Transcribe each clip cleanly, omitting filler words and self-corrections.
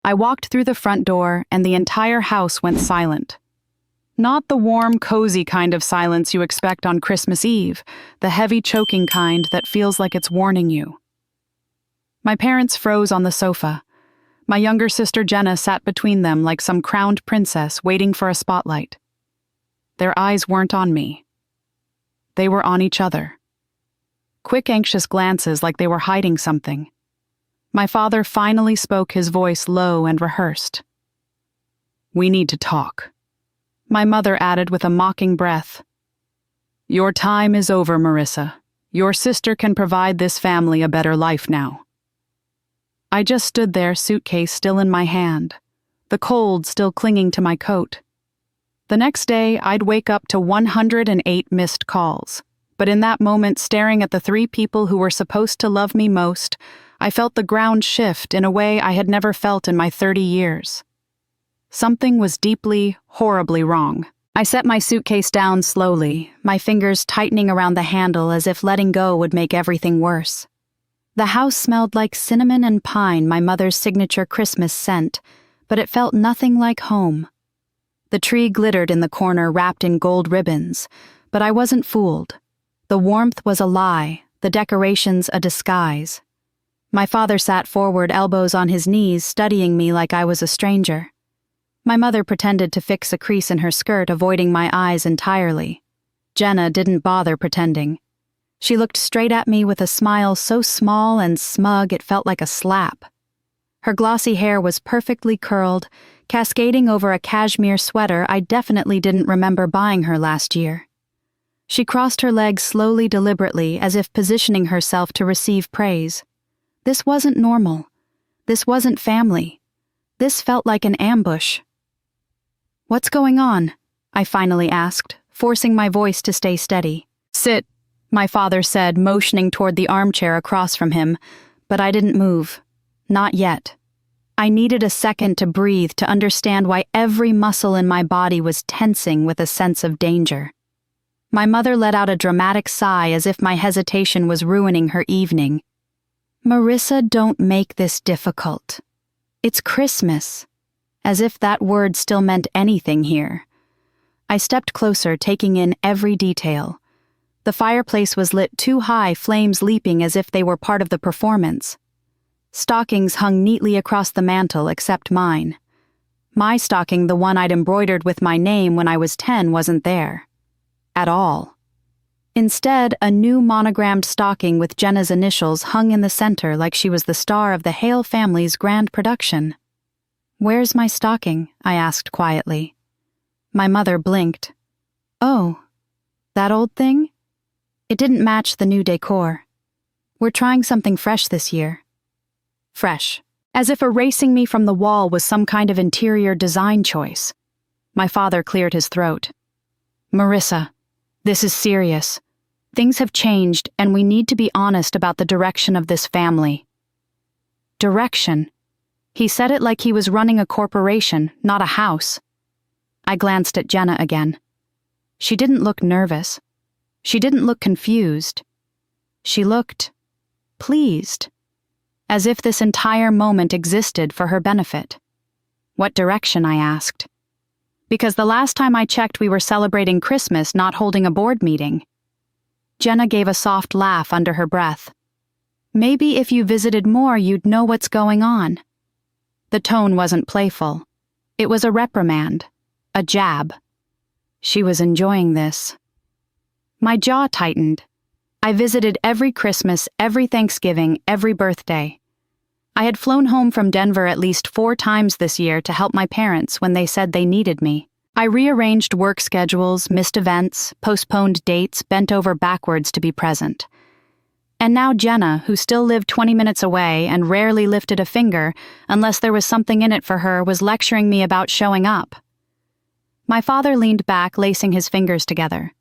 I walked through the front door, and the entire house went silent. Not the warm, cozy kind of silence you expect on Christmas Eve, the heavy, choking kind that feels like it's warning you. My parents froze on the sofa. My younger sister Jenna sat between them like some crowned princess waiting for a spotlight. Their eyes weren't on me. They were on each other. Quick, anxious glances like they were hiding something. My father finally spoke, his voice low and rehearsed. "We need to talk." My mother added with a mocking breath, "Your time is over, Marissa. Your sister can provide this family a better life now." I just stood there, suitcase still in my hand, the cold still clinging to my coat. The next day, I'd wake up to 108 missed calls. But in that moment, staring at the three people who were supposed to love me most, I felt the ground shift in a way I had never felt in my 30 years. Something was deeply, horribly wrong. I set my suitcase down slowly, my fingers tightening around the handle as if letting go would make everything worse. The house smelled like cinnamon and pine, my mother's signature Christmas scent, but it felt nothing like home. The tree glittered in the corner wrapped in gold ribbons, but I wasn't fooled. The warmth was a lie, the decorations a disguise. My father sat forward, elbows on his knees, studying me like I was a stranger. My mother pretended to fix a crease in her skirt, avoiding my eyes entirely. Jenna didn't bother pretending. She looked straight at me with a smile so small and smug it felt like a slap. Her glossy hair was perfectly curled, cascading over a cashmere sweater I definitely didn't remember buying her last year. She crossed her legs slowly, deliberately, as if positioning herself to receive praise. This wasn't normal. This wasn't family. This felt like an ambush. "What's going on?" I finally asked, forcing my voice to stay steady. "Sit," my father said, motioning toward the armchair across from him, but I didn't move. Not yet. I needed a second to breathe, to understand why every muscle in my body was tensing with a sense of danger. My mother let out a dramatic sigh as if my hesitation was ruining her evening. "Marissa, don't make this difficult. It's Christmas." As if that word still meant anything here. I stepped closer, taking in every detail. The fireplace was lit too high, flames leaping as if they were part of the performance. Stockings hung neatly across the mantel except mine. My stocking, the one I'd embroidered with my name when I was 10, wasn't there. At all. Instead, a new monogrammed stocking with Jenna's initials hung in the center like she was the star of the Hale family's grand production. "Where's my stocking?" I asked quietly. My mother blinked. "Oh, that old thing? It didn't match the new decor. We're trying something fresh this year." Fresh. As if erasing me from the wall was some kind of interior design choice. My father cleared his throat. "Marissa, this is serious. Things have changed, and we need to be honest about the direction of this family." Direction? He said it like he was running a corporation, not a house. I glanced at Jenna again. She didn't look nervous. She didn't look confused. She looked pleased, as if this entire moment existed for her benefit. "What direction?" I asked. Because the last time I checked we were celebrating Christmas, not holding a board meeting. Jenna gave a soft laugh under her breath. "Maybe if you visited more you'd know what's going on." The tone wasn't playful. It was a reprimand, a jab. She was enjoying this. My jaw tightened. I visited every Christmas, every Thanksgiving, every birthday. I had flown home from Denver at least 4 times this year to help my parents when they said they needed me. I rearranged work schedules, missed events, postponed dates, bent over backwards to be present. And now Jenna, who still lived 20 minutes away and rarely lifted a finger unless there was something in it for her, was lecturing me about showing up. My father leaned back, lacing his fingers together.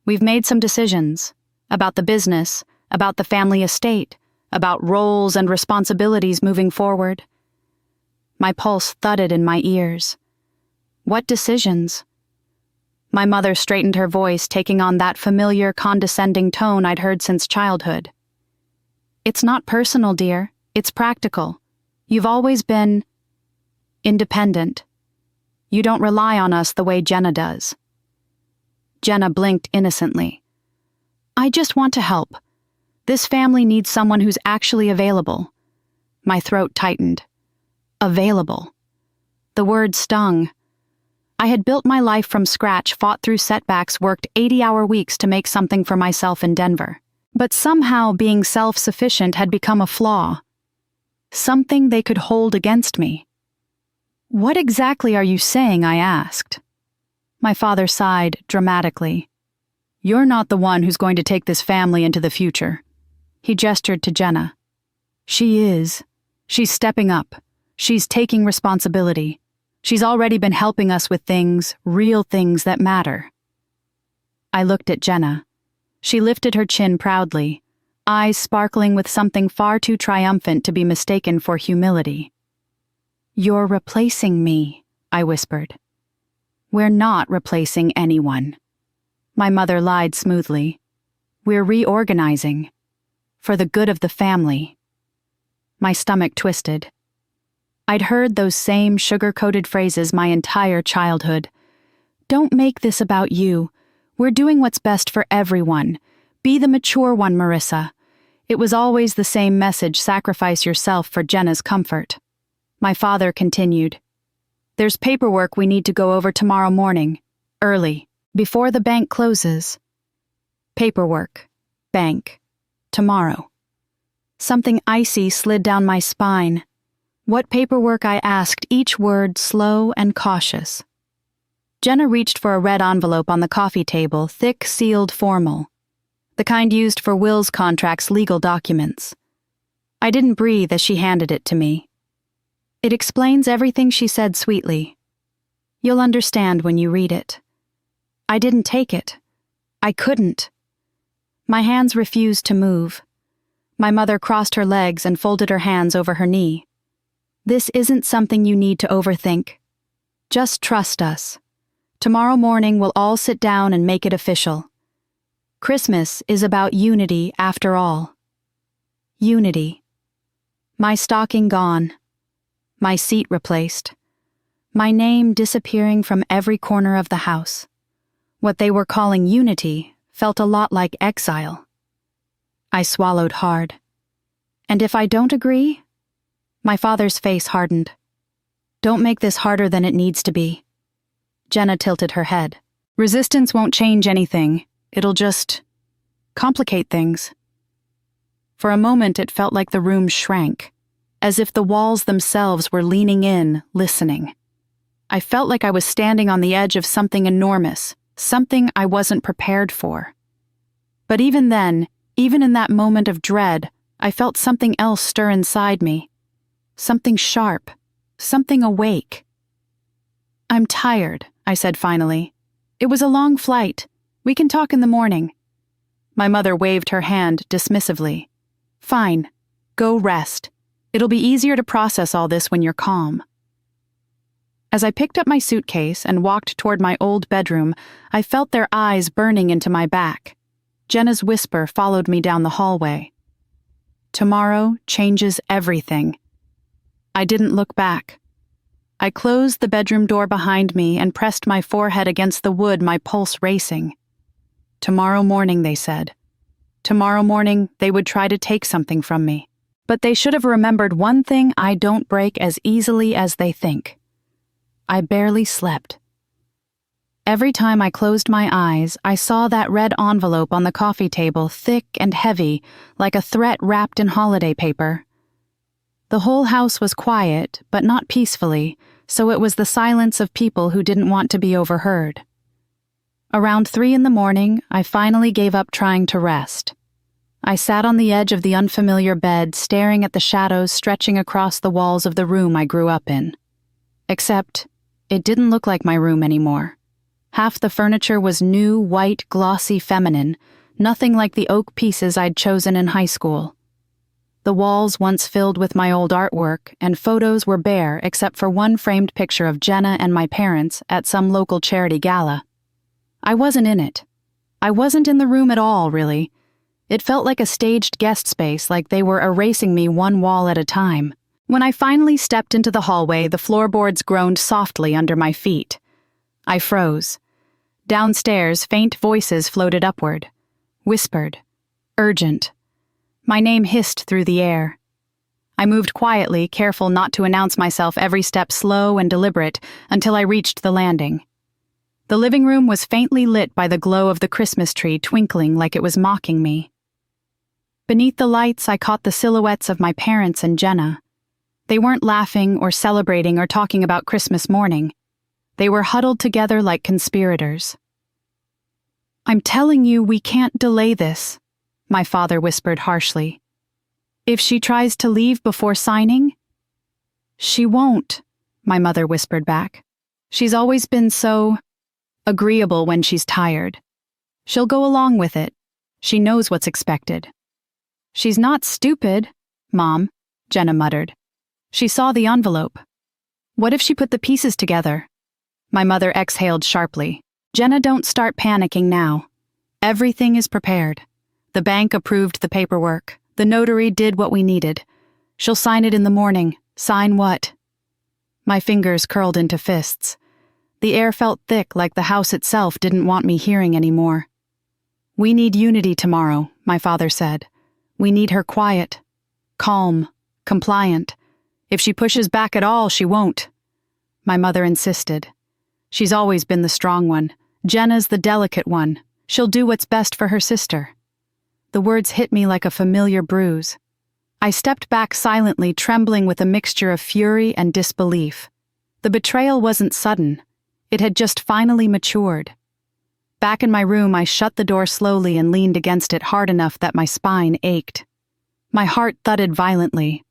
"We've made some decisions. About the business, about the family estate, about roles and responsibilities moving forward." My pulse thudded in my ears. What decisions? My mother straightened her voice, taking on that familiar, condescending tone I'd heard since childhood. "It's not personal, dear. It's practical. You've always been..." Independent. You don't rely on us the way Jenna does." Jenna blinked innocently. "I just want to help. This family needs someone who's actually available." My throat tightened. Available. The word stung. I had built my life from scratch, fought through setbacks, worked 80-hour weeks to make something for myself in Denver. But somehow being self-sufficient had become a flaw. Something they could hold against me. "What exactly are you saying?" I asked. My father sighed dramatically. "You're not the one who's going to take this family into the future." He gestured to Jenna. "She is. She's stepping up. She's taking responsibility. She's already been helping us with things, real things that matter." I looked at Jenna. She lifted her chin proudly, eyes sparkling with something far too triumphant to be mistaken for humility. "You're replacing me," I whispered. "We're not replacing anyone." My mother lied smoothly. "We're reorganizing. For the good of the family." My stomach twisted. I'd heard those same sugar-coated phrases my entire childhood. "Don't make this about you. We're doing what's best for everyone. Be the mature one, Marissa." It was always the same message: sacrifice yourself for Jenna's comfort. My father continued. "There's paperwork we need to go over tomorrow morning, early, before the bank closes." Paperwork. Bank. Tomorrow. Something icy slid down my spine. What paperwork? I asked, each word slow and cautious. Jenna reached for a red envelope on the coffee table, thick, sealed, formal. The kind used for wills, contracts, legal documents. I didn't breathe as she handed it to me. "It explains everything," she said sweetly. "You'll understand when you read it." I didn't take it. I couldn't. My hands refused to move. My mother crossed her legs and folded her hands over her knee. "This isn't something you need to overthink. Just trust us. Tomorrow morning we'll all sit down and make it official. Christmas is about unity after all." Unity. My stocking gone. My seat replaced. My name disappearing from every corner of the house. What they were calling unity felt a lot like exile. I swallowed hard. "And if I don't agree?" My father's face hardened. "Don't make this harder than it needs to be." Jenna tilted her head. "Resistance won't change anything. It'll just complicate things." For a moment it felt like the room shrank, as if the walls themselves were leaning in, listening. I felt like I was standing on the edge of something enormous, something I wasn't prepared for. But even then, even in that moment of dread, I felt something else stir inside me. Something sharp, something awake. "I'm tired," I said finally. "It was a long flight. We can talk in the morning." My mother waved her hand dismissively. "Fine. Go rest. It'll be easier to process all this when you're calm." As I picked up my suitcase and walked toward my old bedroom, I felt their eyes burning into my back. Jenna's whisper followed me down the hallway. "Tomorrow changes everything." I didn't look back. I closed the bedroom door behind me and pressed my forehead against the wood, my pulse racing. Tomorrow morning, they said. Tomorrow morning, they would try to take something from me. But they should have remembered one thing: I don't break as easily as they think. I barely slept. Every time I closed my eyes, I saw that red envelope on the coffee table, thick and heavy, like a threat wrapped in holiday paper. The whole house was quiet, but not peacefully, so it was the silence of people who didn't want to be overheard. Around 3 a.m, I finally gave up trying to rest. I sat on the edge of the unfamiliar bed, staring at the shadows stretching across the walls of the room I grew up in. Except, it didn't look like my room anymore. Half the furniture was new, white, glossy, feminine, nothing like the oak pieces I'd chosen in high school. The walls, once filled with my old artwork, and photos were bare except for one framed picture of Jenna and my parents at some local charity gala. I wasn't in it. I wasn't in the room at all, really. It felt like a staged guest space, like they were erasing me one wall at a time. When I finally stepped into the hallway, the floorboards groaned softly under my feet. I froze. Downstairs, faint voices floated upward. Whispered. Urgent. My name hissed through the air. I moved quietly, careful not to announce myself, every step slow and deliberate, until I reached the landing. The living room was faintly lit by the glow of the Christmas tree twinkling like it was mocking me. Beneath the lights, I caught the silhouettes of my parents and Jenna. They weren't laughing or celebrating or talking about Christmas morning. They were huddled together like conspirators. "I'm telling you, we can't delay this," my father whispered harshly. "If she tries to leave before signing?" "She won't," my mother whispered back. "She's always been so agreeable when she's tired. She'll go along with it. She knows what's expected." "She's not stupid, Mom," Jenna muttered. "She saw the envelope. What if she put the pieces together?" My mother exhaled sharply. "Jenna, don't start panicking now. Everything is prepared. The bank approved the paperwork. The notary did what we needed. She'll sign it in the morning. Sign what?" My fingers curled into fists. The air felt thick, like the house itself didn't want me hearing anymore. "We need unity tomorrow," my father said. "We need her quiet, calm, compliant. If she pushes back at all, she won't." My mother insisted. "She's always been the strong one. Jenna's the delicate one. She'll do what's best for her sister." The words hit me like a familiar bruise. I stepped back silently, trembling with a mixture of fury and disbelief. The betrayal wasn't sudden. It had just finally matured. Back in my room, I shut the door slowly and leaned against it hard enough that my spine ached. My heart thudded violently.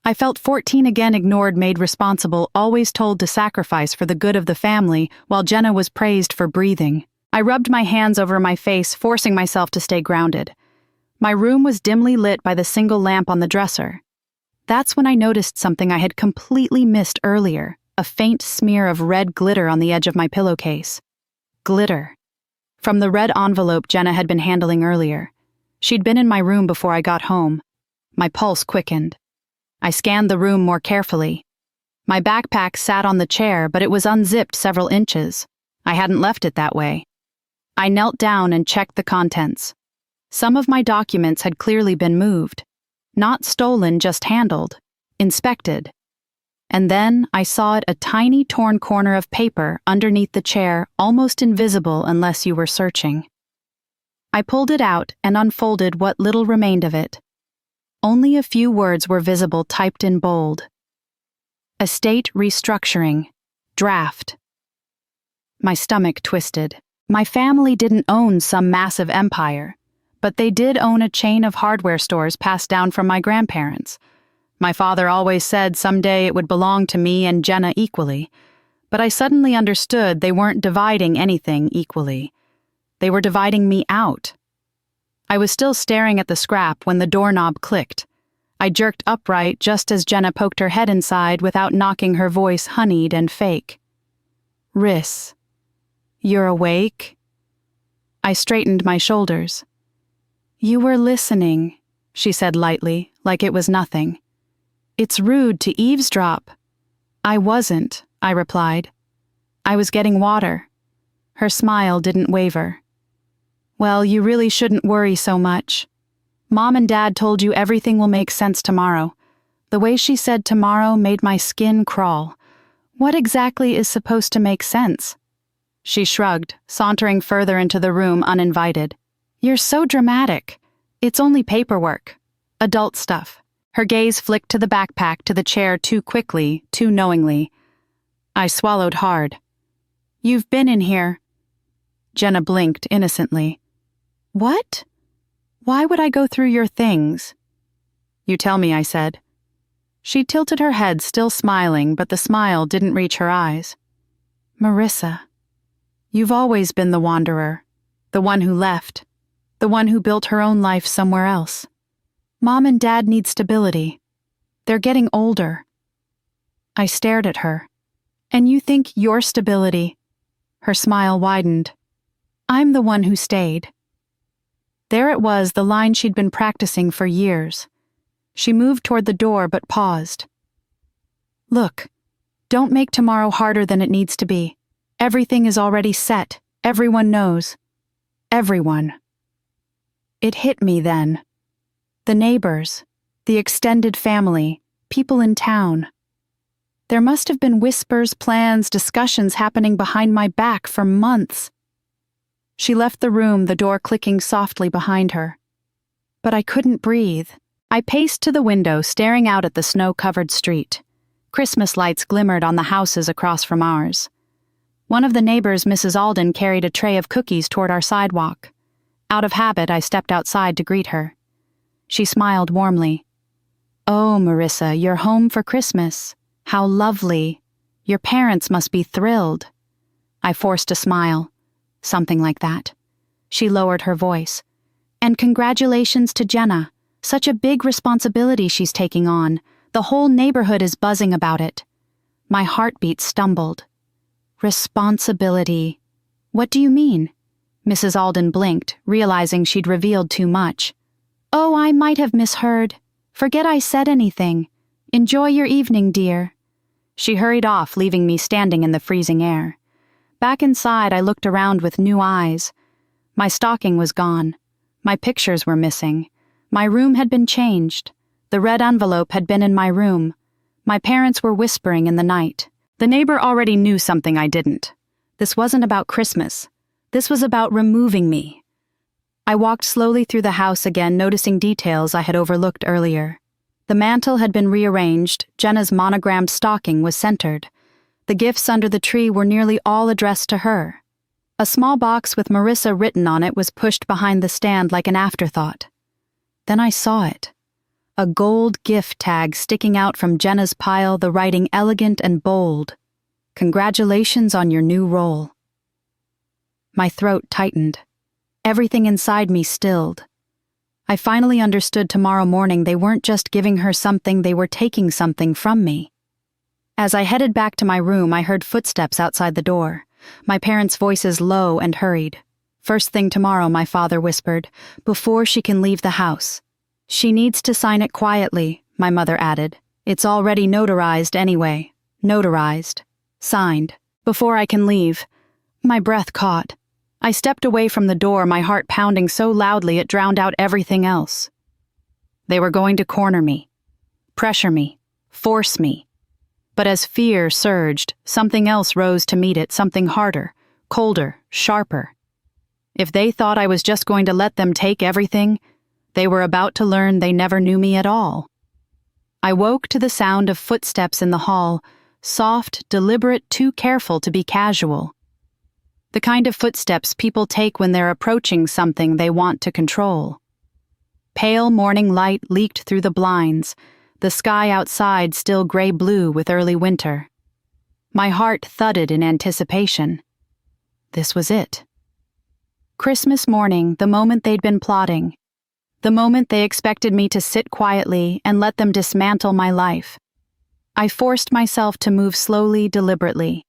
I felt 14 again, ignored, made responsible, always told to sacrifice for the good of the family, while Jenna was praised for breathing. I rubbed my hands over my face, forcing myself to stay grounded. My room was dimly lit by the single lamp on the dresser. That's when I noticed something I had completely missed earlier, a faint smear of red glitter on the edge of my pillowcase. Glitter. From the red envelope Jenna had been handling earlier. She'd been in my room before I got home. My pulse quickened. I scanned the room more carefully. My backpack sat on the chair, but it was unzipped several inches. I hadn't left it that way. I knelt down and checked the contents. Some of my documents had clearly been moved. Not stolen, just handled. Inspected. And then I saw a tiny torn corner of paper underneath the chair, almost invisible unless you were searching. I pulled it out and unfolded what little remained of it. Only a few words were visible, typed in bold. Estate restructuring. Draft. My stomach twisted. My family didn't own some massive empire, but they did own a chain of hardware stores passed down from my grandparents. My father always said someday it would belong to me and Jenna equally, but I suddenly understood they weren't dividing anything equally. They were dividing me out. I was still staring at the scrap when the doorknob clicked. I jerked upright just as Jenna poked her head inside without knocking, her voice honeyed and fake. "Riss, you're awake?" I straightened my shoulders. "You were listening," she said lightly, like it was nothing. "It's rude to eavesdrop." "I wasn't," I replied. "I was getting water." Her smile didn't waver. "Well, you really shouldn't worry so much. Mom and Dad told you everything will make sense tomorrow." The way she said tomorrow made my skin crawl. What exactly is supposed to make sense? She shrugged, sauntering further into the room uninvited. "You're so dramatic. It's only paperwork. Adult stuff." Her gaze flicked to the backpack, to the chair, too quickly, too knowingly. I swallowed hard. "You've been in here." Jenna blinked innocently. "What? Why would I go through your things?" "You tell me," I said. She tilted her head, still smiling, but the smile didn't reach her eyes. "Marissa, you've always been the wanderer, the one who left, the one who built her own life somewhere else. Mom and Dad need stability. They're getting older." I stared at her. "And you think your stability—" Her smile widened. "I'm the one who stayed." There it was, the line she'd been practicing for years. She moved toward the door but paused. Look, don't make tomorrow harder than it needs to be. Everything is already set. Everyone knows. Everyone. It hit me then. The neighbors, the extended family, people in town. There must have been whispers, plans, discussions happening behind my back for months. She left the room, the door clicking softly behind her. But I couldn't breathe. I paced to the window, staring out at the snow-covered street. Christmas lights glimmered on the houses across from ours. One of the neighbors, Mrs. Alden, carried a tray of cookies toward our sidewalk. Out of habit, I stepped outside to greet her. She smiled warmly. "Oh, Marissa, you're home for Christmas. How lovely. Your parents must be thrilled." I forced a smile. Something like that. She lowered her voice. "And congratulations to Jenna. Such a big responsibility she's taking on. The whole neighborhood is buzzing about it." My heartbeat stumbled. Responsibility. What do you mean? Mrs. Alden blinked, realizing she'd revealed too much. "Oh, I might have misheard. Forget I said anything. Enjoy your evening, dear." She hurried off, leaving me standing in the freezing air. Back inside, I looked around with new eyes. My stocking was gone. My pictures were missing. My room had been changed. The red envelope had been in my room. My parents were whispering in the night. The neighbor already knew something I didn't. This wasn't about Christmas. This was about removing me. I walked slowly through the house again, noticing details I had overlooked earlier. The mantel had been rearranged. Jenna's monogrammed stocking was centered. The gifts under the tree were nearly all addressed to her. A small box with Marissa written on it was pushed behind the stand like an afterthought. Then I saw it. A gold gift tag sticking out from Jenna's pile, the writing elegant and bold. "Congratulations on your new role." My throat tightened. Everything inside me stilled. I finally understood tomorrow morning they weren't just giving her something, they were taking something from me. As I headed back to my room, I heard footsteps outside the door. My parents' voices low and hurried. "First thing tomorrow," my father whispered, "before she can leave the house." "She needs to sign it quietly," my mother added. "It's already notarized anyway." Notarized. Signed. "Before I can leave." My breath caught. I stepped away from the door, my heart pounding so loudly it drowned out everything else. They were going to corner me. Pressure me. Force me. But as fear surged, something else rose to meet it, something harder, colder, sharper. If they thought I was just going to let them take everything, they were about to learn they never knew me at all. I woke to the sound of footsteps in the hall, soft, deliberate, too careful to be casual. The kind of footsteps people take when they're approaching something they want to control. Pale morning light leaked through the blinds, the sky outside still gray-blue with early winter. My heart thudded in anticipation. This was it. Christmas morning, the moment they'd been plotting. The moment they expected me to sit quietly and let them dismantle my life. I forced myself to move slowly, deliberately.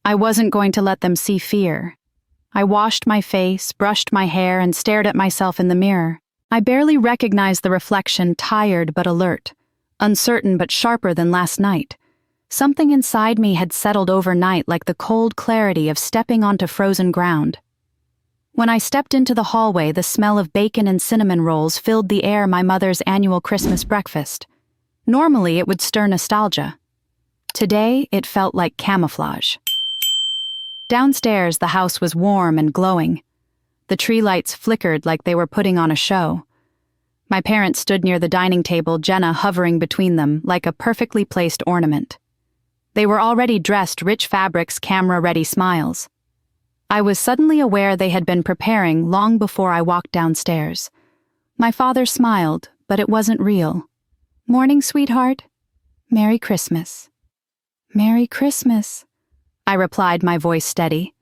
I wasn't going to let them see fear. I washed my face, brushed my hair, and stared at myself in the mirror. I barely recognized the reflection, tired but alert, uncertain but sharper than last night. Something inside me had settled overnight like the cold clarity of stepping onto frozen ground. When I stepped into the hallway, the smell of bacon and cinnamon rolls filled the air, my mother's annual Christmas breakfast. Normally, it would stir nostalgia. Today, it felt like camouflage. Downstairs, the house was warm and glowing. The tree lights flickered like they were putting on a show. My parents stood near the dining table, Jenna hovering between them like a perfectly placed ornament. They were already dressed, rich fabrics, camera-ready smiles. I was suddenly aware they had been preparing long before I walked downstairs. My father smiled, but it wasn't real. "Morning, sweetheart. Merry Christmas." "Merry Christmas," I replied, my voice steady.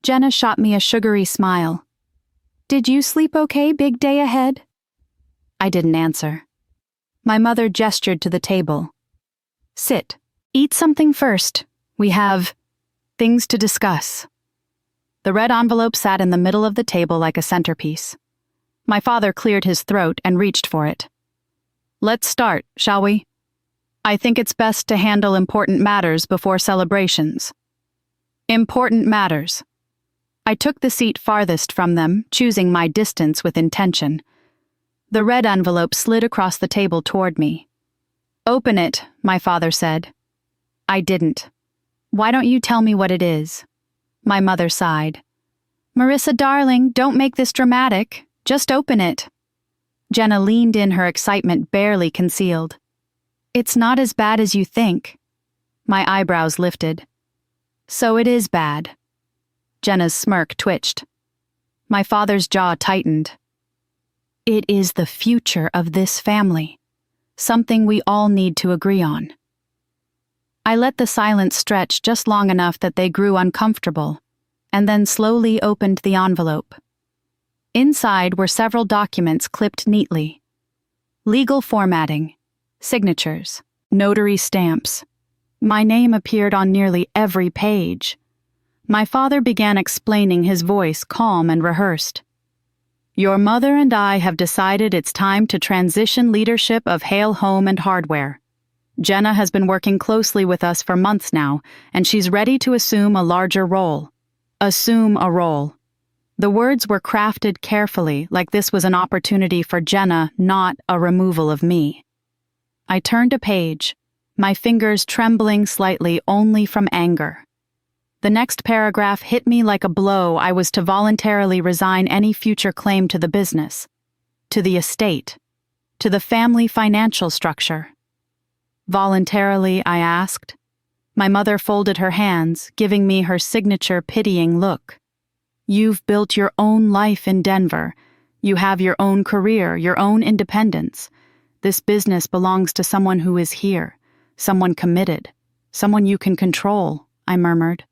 Jenna shot me a sugary smile. "Did you sleep okay, big day ahead?" I didn't answer. My mother gestured to the table. "Sit. Eat something first. We have things to discuss." The red envelope sat in the middle of the table like a centerpiece. My father cleared his throat and reached for it. "Let's start, shall we?" I think it's best to handle important matters before celebrations. Important matters. I took the seat farthest from them, choosing my distance with intention. The red envelope slid across the table toward me. "Open it," my father said. I didn't. "Why don't you tell me what it is?" My mother sighed. "Marissa, darling, don't make this dramatic. Just open it." Jenna leaned in, her excitement barely concealed. "It's not as bad as you think." My eyebrows lifted. "So it is bad." Jenna's smirk twitched. My father's jaw tightened. "It is the future of this family. Something we all need to agree on." I let the silence stretch just long enough that they grew uncomfortable, and then slowly opened the envelope. Inside were several documents clipped neatly. Legal formatting, signatures, notary stamps. My name appeared on nearly every page. My father began explaining, his voice calm and rehearsed. "Your mother and I have decided it's time to transition leadership of Hale Home and Hardware. Jenna has been working closely with us for months now, and she's ready to assume a larger role. Assume a role." The words were crafted carefully, like this was an opportunity for Jenna, not a removal of me. I turned a page, my fingers trembling slightly only from anger. The next paragraph hit me like a blow. I was to voluntarily resign any future claim to the business, to the estate, to the family financial structure. Voluntarily, I asked. My mother folded her hands, giving me her signature pitying look. "You've built your own life in Denver. You have your own career, your own independence. This business belongs to someone who is here, someone committed, someone you can control," I murmured.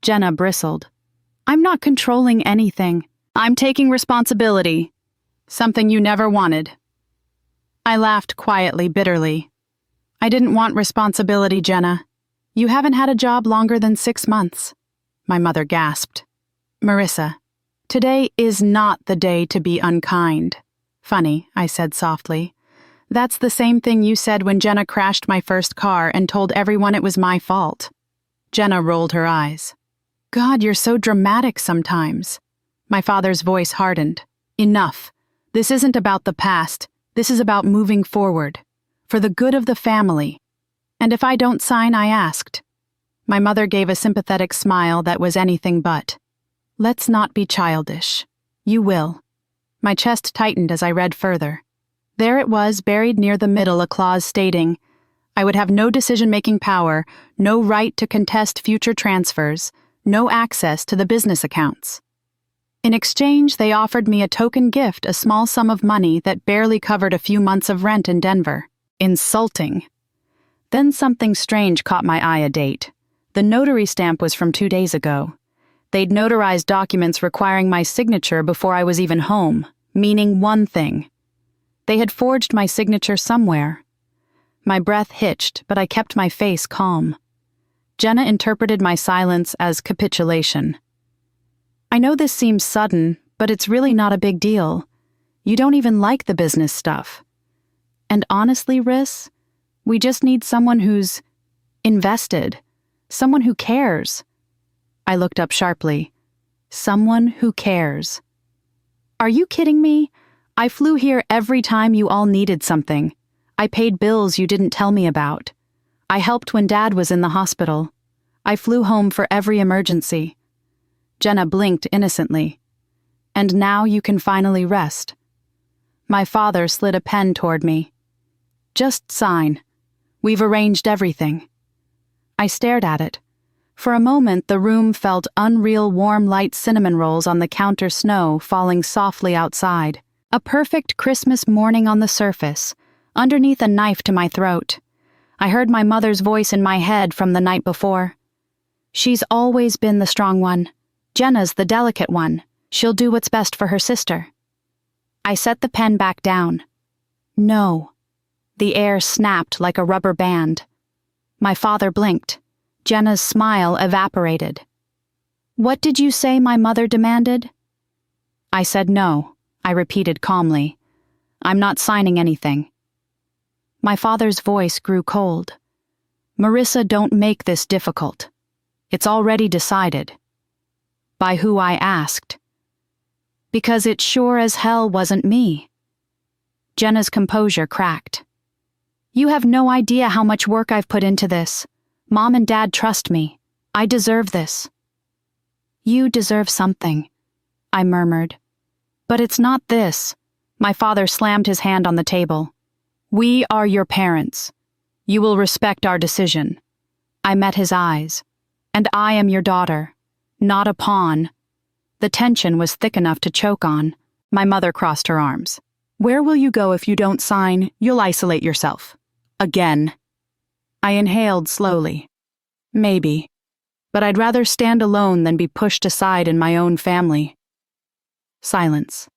Jenna bristled. "I'm not controlling anything. I'm taking responsibility. Something you never wanted." I laughed quietly, bitterly. "I didn't want responsibility, Jenna. You haven't had a job longer than 6 months." My mother gasped. "Marissa, today is not the day to be unkind." "Funny," I said softly. "That's the same thing you said when Jenna crashed my first car and told everyone it was my fault." Jenna rolled her eyes. "God, you're so dramatic sometimes." My father's voice hardened. "Enough. This isn't about the past. This is about moving forward. For the good of the family. And if I don't sign," I asked. My mother gave a sympathetic smile that was anything but. "Let's not be childish. You will." My chest tightened as I read further. There it was, buried near the middle, a clause stating, I would have no decision-making power, no right to contest future transfers, no access to the business accounts. In exchange, they offered me a token gift, a small sum of money that barely covered a few months of rent in Denver. Insulting. Then something strange caught my eye, a date. The notary stamp was from 2 days ago. They'd notarized documents requiring my signature before I was even home, meaning one thing. They had forged my signature somewhere. My breath hitched, but I kept my face calm. Jenna interpreted my silence as capitulation. "I know this seems sudden, but it's really not a big deal. You don't even like the business stuff. And honestly, Riss, we just need someone who's invested, someone who cares." I looked up sharply. "Someone who cares." "Are you kidding me? I flew here every time you all needed something. I paid bills you didn't tell me about. I helped when Dad was in the hospital. I flew home for every emergency." Jenna blinked innocently. "And now you can finally rest." My father slid a pen toward me. "Just sign. We've arranged everything." I stared at it. For a moment, the room felt unreal, warm, light cinnamon rolls on the counter, snow falling softly outside. A perfect Christmas morning on the surface, underneath a knife to my throat. I heard my mother's voice in my head from the night before. "She's always been the strong one. Jenna's the delicate one. She'll do what's best for her sister." I set the pen back down. "No." The air snapped like a rubber band. My father blinked. Jenna's smile evaporated. "What did you say my mother demanded?" I said no. I repeated calmly. "I'm not signing anything." My father's voice grew cold. Marissa, don't make this difficult. It's already decided. By who, I asked. Because it sure as hell wasn't me. Jenna's composure cracked. You have no idea how much work I've put into this. Mom and Dad trust me. I deserve this. You deserve something, I murmured. But it's not this. My father slammed his hand on the table. We are your parents. You will respect our decision. I met his eyes. And I am your daughter, not a pawn. The tension was thick enough to choke on. My mother crossed her arms. Where will you go if you don't sign? You'll isolate yourself. Again. I inhaled slowly. Maybe. But I'd rather stand alone than be pushed aside in my own family. Silence.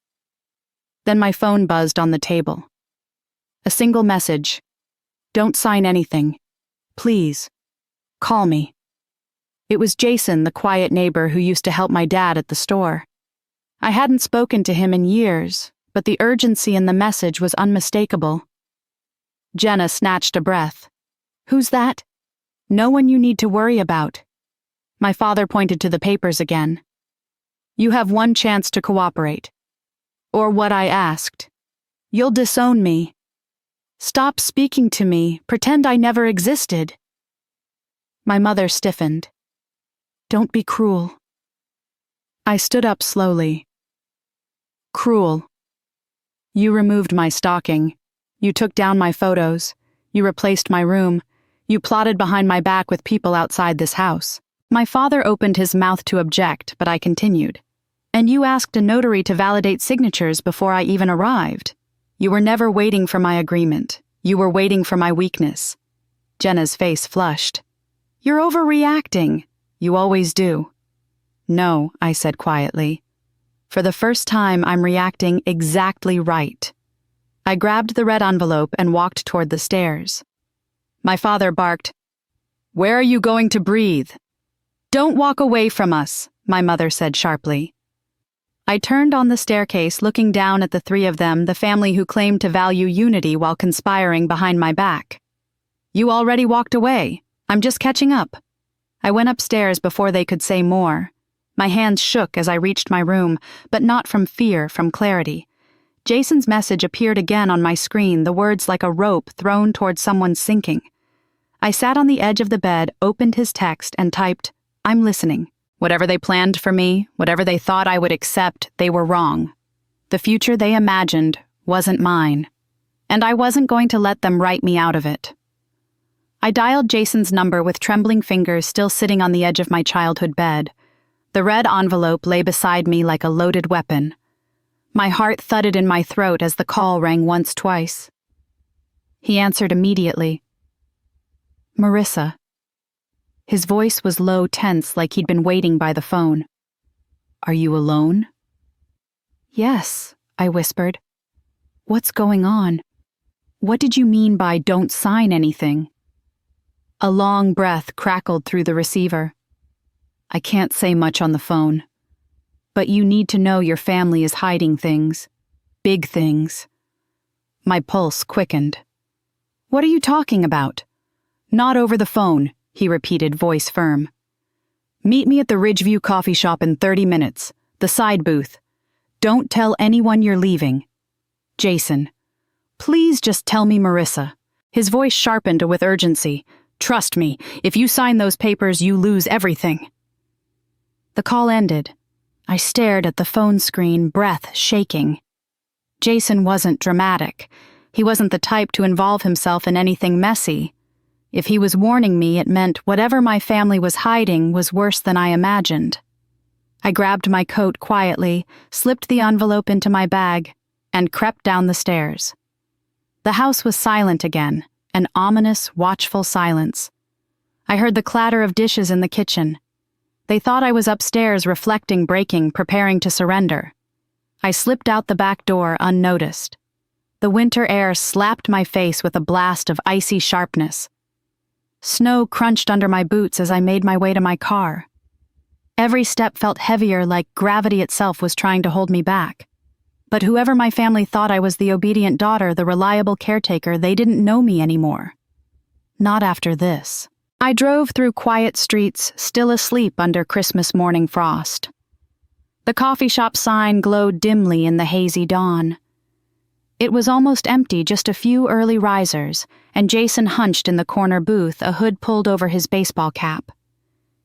Then my phone buzzed on the table. A single message. Don't sign anything. Please. Call me. It was Jason, the quiet neighbor who used to help my dad at the store. I hadn't spoken to him in years, but the urgency in the message was unmistakable. Jenna snatched a breath. Who's that? No one you need to worry about. My father pointed to the papers again. You have one chance to cooperate. Or what I asked. You'll disown me. Stop speaking to me. Pretend I never existed. My mother stiffened. Don't be cruel. I stood up slowly. Cruel. You removed my stocking. You took down my photos. You replaced my room. You plotted behind my back with people outside this house. My father opened his mouth to object, but I continued. And you asked a notary to validate signatures before I even arrived. You were never waiting for my agreement. You were waiting for my weakness. Jenna's face flushed. You're overreacting. You always do. No, I said quietly. For the first time, I'm reacting exactly right. I grabbed the red envelope and walked toward the stairs. My father barked, Where are you going to breathe? Don't walk away from us, my mother said sharply. I turned on the staircase, looking down at the three of them, the family who claimed to value unity while conspiring behind my back. You already walked away. I'm just catching up. I went upstairs before they could say more. My hands shook as I reached my room, but not from fear, from clarity. Jason's message appeared again on my screen, the words like a rope thrown toward someone sinking. I sat on the edge of the bed, opened his text, and typed, I'm listening. Whatever they planned for me, whatever they thought I would accept, they were wrong. The future they imagined wasn't mine, and I wasn't going to let them write me out of it. I dialed Jason's number with trembling fingers still sitting on the edge of my childhood bed. The red envelope lay beside me like a loaded weapon. My heart thudded in my throat as the call rang once, twice. He answered immediately. Marissa. His voice was low, tense, like he'd been waiting by the phone. Are you alone? Yes, I whispered. What's going on? What did you mean by don't sign anything? A long breath crackled through the receiver. I can't say much on the phone. But you need to know your family is hiding things. Big things. My pulse quickened. What are you talking about? Not over the phone, he repeated, voice firm. Meet me at the Ridgeview coffee shop in 30 minutes. The side booth. Don't tell anyone you're leaving. Jason. Please just tell me Marissa. His voice sharpened with urgency. Trust me, if you sign those papers, you lose everything. The call ended. I stared at the phone screen, breath shaking. Jason wasn't dramatic. He wasn't the type to involve himself in anything messy. If he was warning me, it meant whatever my family was hiding was worse than I imagined. I grabbed my coat quietly, slipped the envelope into my bag, and crept down the stairs. The house was silent again, an ominous, watchful silence. I heard the clatter of dishes in the kitchen. They thought I was upstairs reflecting, breaking, preparing to surrender. I slipped out the back door unnoticed. The winter air slapped my face with a blast of icy sharpness. Snow crunched under my boots as I made my way to my car. Every step felt heavier, like gravity itself was trying to hold me back. But whoever my family thought I was, the obedient daughter, the reliable caretaker, they didn't know me anymore. Not after this. I drove through quiet streets, still asleep under Christmas morning frost. The coffee shop sign glowed dimly in the hazy dawn. It was almost empty, just a few early risers, and Jason hunched in the corner booth, a hood pulled over his baseball cap.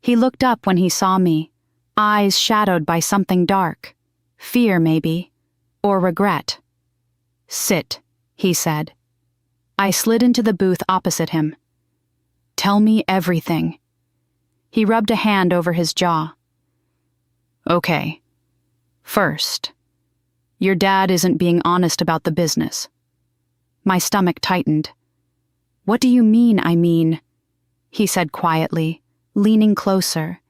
He looked up when he saw me, eyes shadowed by something dark. Fear, maybe, or regret. "Sit," he said. I slid into the booth opposite him. "Tell me everything." He rubbed a hand over his jaw. "Okay. First, your dad isn't being honest about the business." My stomach tightened. "What do you mean, I mean?" he said quietly, leaning closer.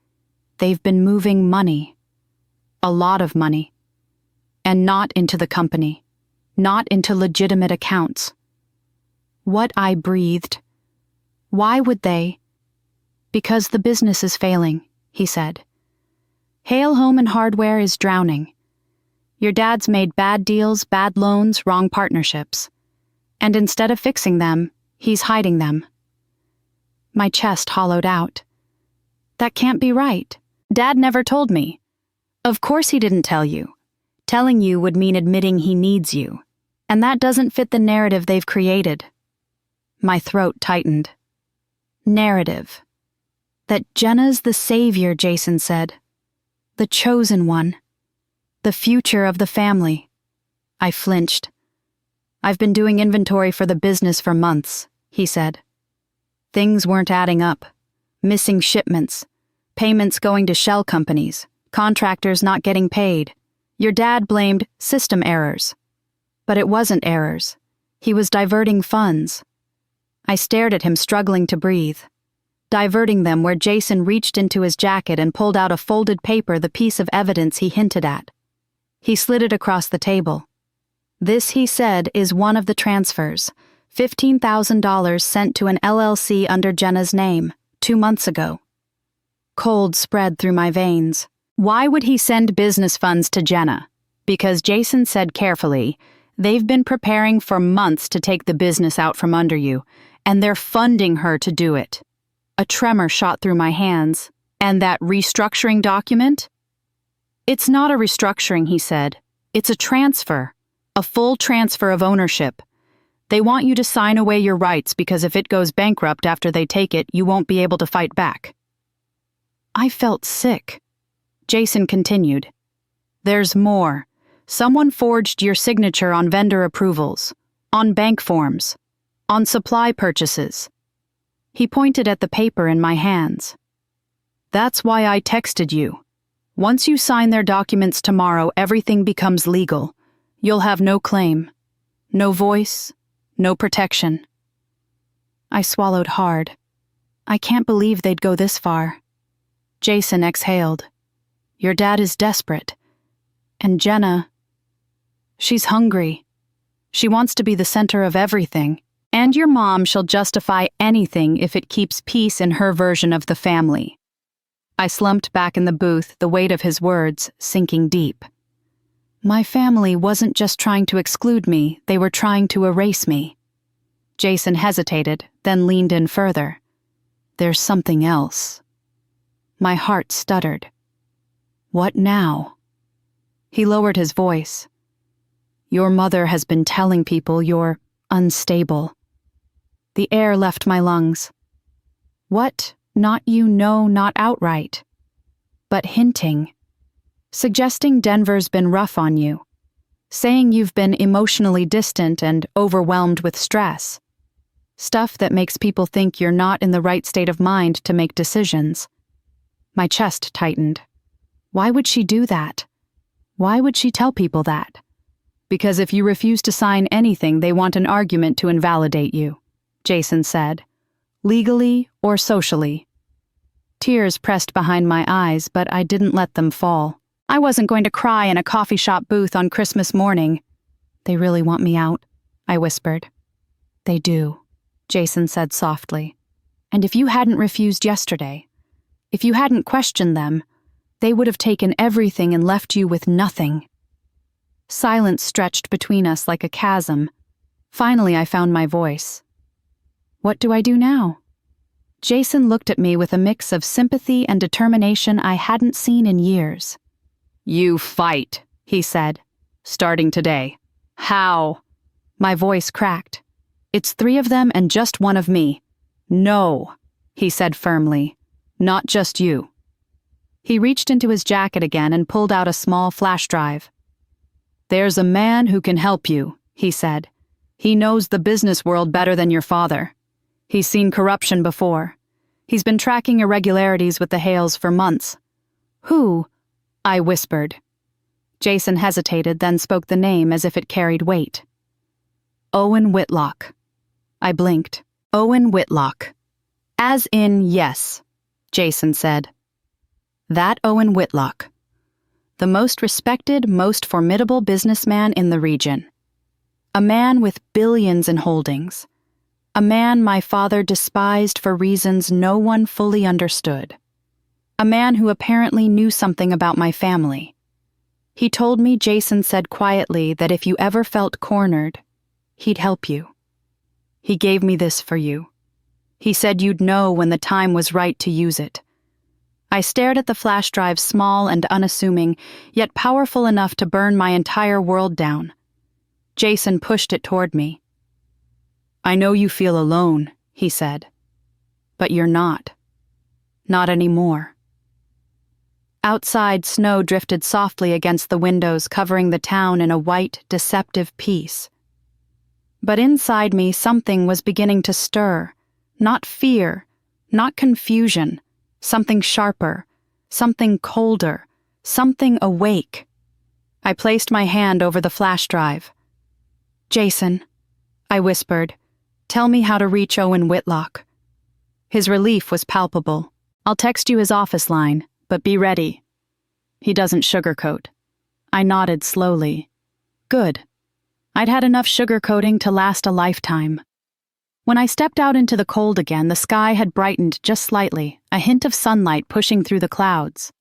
"They've been moving money. A lot of money. And not into the company. Not into legitimate accounts." What I breathed. "Why would they?" "Because the business is failing," he said. "Hale Home and Hardware is drowning. Your dad's made bad deals, bad loans, wrong partnerships. And instead of fixing them, he's hiding them." My chest hollowed out. "That can't be right. Dad never told me." "Of course he didn't tell you. Telling you would mean admitting he needs you. And that doesn't fit the narrative they've created." My throat tightened. Narrative. That Jenna's the savior, Jason said. The chosen one. The future of the family. I flinched. "I've been doing inventory for the business for months," he said. Things weren't adding up. Missing shipments. Payments going to shell companies. Contractors not getting paid. Your dad blamed system errors. But it wasn't errors. He was diverting funds. I stared at him, struggling to breathe. Diverting them where Jason reached into his jacket and pulled out a folded paper, the piece of evidence he hinted at. He slid it across the table. "This," he said, "is one of the transfers. $15,000 sent to an LLC under Jenna's name, 2 months ago." Cold spread through my veins. Why would he send business funds to Jenna? Because Jason said carefully, "They've been preparing for months to take the business out from under you, and they're funding her to do it." A tremor shot through my hands. "And that restructuring document?" "It's not a restructuring," he said. "It's a transfer. A full transfer of ownership. They want you to sign away your rights because if it goes bankrupt after they take it, you won't be able to fight back." I felt sick. Jason continued. "There's more. Someone forged your signature on vendor approvals, on bank forms, on supply purchases." He pointed at the paper in my hands. "That's why I texted you. Once you sign their documents tomorrow, everything becomes legal. You'll have no claim, no voice, no protection." I swallowed hard. I can't believe they'd go this far. Jason exhaled. "Your dad is desperate. And Jenna, she's hungry. She wants to be the center of everything. And your mom shall justify anything if it keeps peace in her version of the family." I slumped back in the booth, the weight of his words sinking deep. My family wasn't just trying to exclude me, they were trying to erase me. Jason hesitated, then leaned in further. "There's something else." My heart stuttered. "What now?" He lowered his voice. "Your mother has been telling people you're unstable." The air left my lungs. "What? Not you know, not outright. But hinting. Suggesting Denver's been rough on you. Saying you've been emotionally distant and overwhelmed with stress. Stuff that makes people think you're not in the right state of mind to make decisions." My chest tightened. Why would she do that? Why would she tell people that? "Because if you refuse to sign anything, they want an argument to invalidate you," Jason said. "Legally or socially." Tears pressed behind my eyes, but I didn't let them fall. I wasn't going to cry in a coffee shop booth on Christmas morning. "They really want me out," I whispered. "They do," Jason said softly. "And if you hadn't refused yesterday, if you hadn't questioned them, they would have taken everything and left you with nothing." Silence stretched between us like a chasm. Finally, I found my voice. What do I do now? Jason looked at me with a mix of sympathy and determination I hadn't seen in years. You fight, he said, starting today. How? My voice cracked. It's 3 of them and just 1 of me. No, he said firmly. Not just you. He reached into his jacket again and pulled out a small flash drive. There's a man who can help you, he said. He knows the business world better than your father. He's seen corruption before. He's been tracking irregularities with the Hales for months. Who? I whispered. Jason hesitated, then spoke the name as if it carried weight. Owen Whitlock. I blinked. Owen Whitlock. As in yes, Jason said. That Owen Whitlock. The most respected, most formidable businessman in the region. A man with billions in holdings. A man my father despised for reasons no one fully understood. A man who apparently knew something about my family. He told me Jason said quietly that if you ever felt cornered, he'd help you. He gave me this for you. He said you'd know when the time was right to use it. I stared at the flash drive, small and unassuming, yet powerful enough to burn my entire world down. Jason pushed it toward me. I know you feel alone, he said. But you're not. Not anymore. Outside, snow drifted softly against the windows, covering the town in a white, deceptive peace. But inside me, something was beginning to stir. Not fear, not confusion, something sharper, something colder, something awake. I placed my hand over the flash drive. Jason, I whispered, tell me how to reach Owen Whitlock. His relief was palpable. I'll text you his office line, but be ready. He doesn't sugarcoat. I nodded slowly. Good. I'd had enough sugarcoating to last a lifetime. When I stepped out into the cold again, the sky had brightened just slightly, a hint of sunlight pushing through the clouds.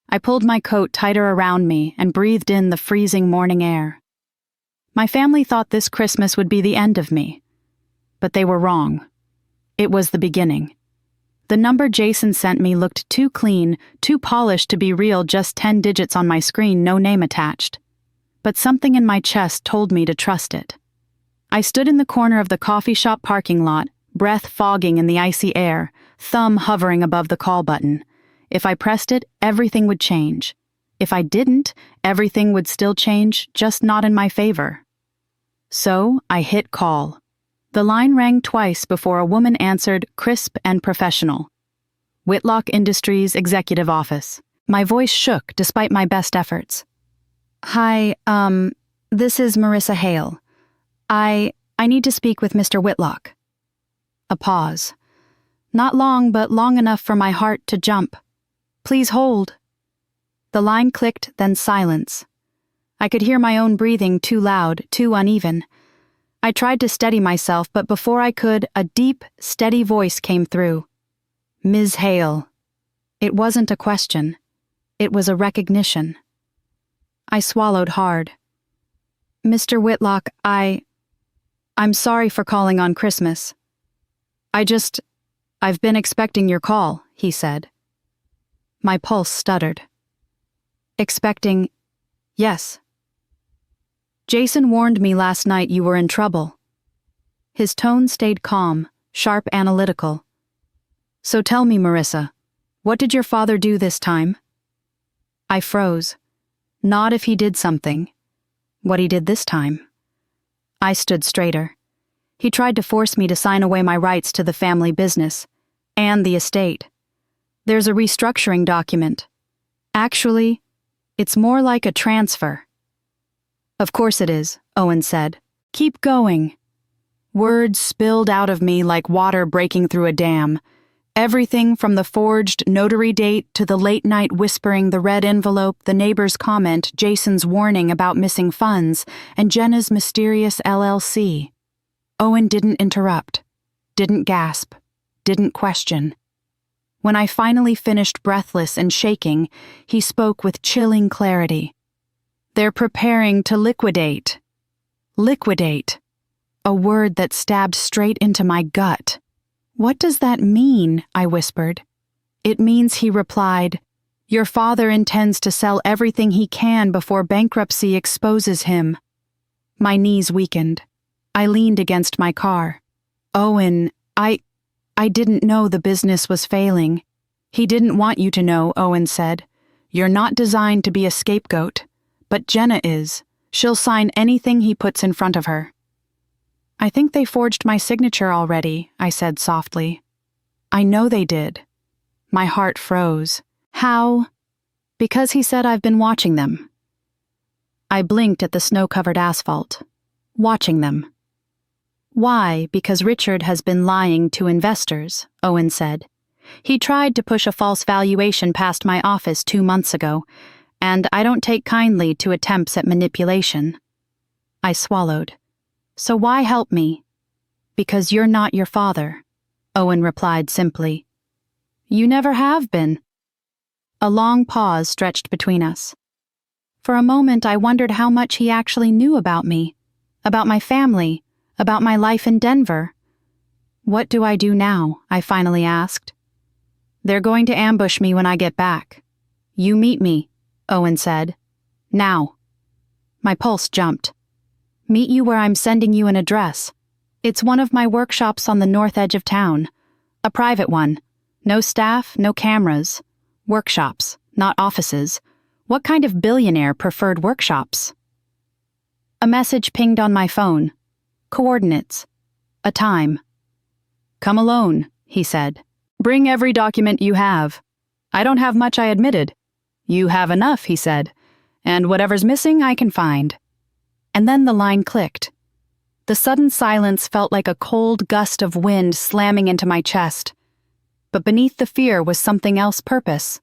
I pulled my coat tighter around me and breathed in the freezing morning air. My family thought this Christmas would be the end of me. But they were wrong. It was the beginning. The number Jason sent me looked too clean, too polished to be real, just 10 digits on my screen, no name attached. But something in my chest told me to trust it. I stood in the corner of the coffee shop parking lot, breath fogging in the icy air, thumb hovering above the call button. If I pressed it, everything would change. If I didn't, everything would still change, just not in my favor. So I hit call. The line rang twice before a woman answered, crisp and professional. Whitlock Industries Executive Office. My voice shook despite my best efforts. Hi, this is Marissa Hale. I need to speak with Mr. Whitlock. A pause. Not long, but long enough for my heart to jump. Please hold. The line clicked, then silence. I could hear my own breathing, too loud, too uneven. I tried to steady myself, but before I could, a deep, steady voice came through. Ms. Hale. It wasn't a question. It was a recognition. I swallowed hard. Mr. Whitlock, I'm sorry for calling on Christmas. I've been expecting your call, he said. My pulse stuttered. Expecting, yes. Jason warned me last night you were in trouble. His tone stayed calm, sharp, analytical. So tell me, Marissa, what did your father do this time? I froze. Not if he did something. What he did this time. I stood straighter. He tried to force me to sign away my rights to the family business and the estate. There's a restructuring document. Actually, it's more like a transfer. Of course it is, Owen said. Keep going. Words spilled out of me like water breaking through a dam. Everything from the forged notary date to the late-night whispering, the red envelope, the neighbor's comment, Jason's warning about missing funds, and Jenna's mysterious LLC. Owen didn't interrupt, didn't gasp, didn't question. When I finally finished breathless and shaking, he spoke with chilling clarity. They're preparing to liquidate. Liquidate. A word that stabbed straight into my gut. What does that mean? I whispered. It means, he replied, your father intends to sell everything he can before bankruptcy exposes him. My knees weakened. I leaned against my car. Owen, I didn't know the business was failing. He didn't want you to know, Owen said. You're not designed to be a scapegoat. But Jenna is. She'll sign anything he puts in front of her. I think they forged my signature already, I said softly. I know they did. My heart froze. How? Because he said I've been watching them. I blinked at the snow-covered asphalt. Watching them. Why? Because Richard has been lying to investors, Owen said. He tried to push a false valuation past my office 2 months ago, and I don't take kindly to attempts at manipulation. I swallowed. So why help me? Because you're not your father, Owen replied simply. You never have been. A long pause stretched between us. For a moment I wondered how much he actually knew about me, about my family, about my life in Denver. What do I do now? I finally asked. They're going to ambush me when I get back. You meet me, Owen said. Now. My pulse jumped. Meet you where I'm sending you an address. It's one of my workshops on the north edge of town. A private one. No staff, no cameras. Workshops, not offices. What kind of billionaire preferred workshops? A message pinged on my phone. Coordinates. A time. Come alone, he said. Bring every document you have. I don't have much, I admitted. You have enough, he said. And whatever's missing, I can find. And then the line clicked. The sudden silence felt like a cold gust of wind slamming into my chest. But beneath the fear was something else purpose.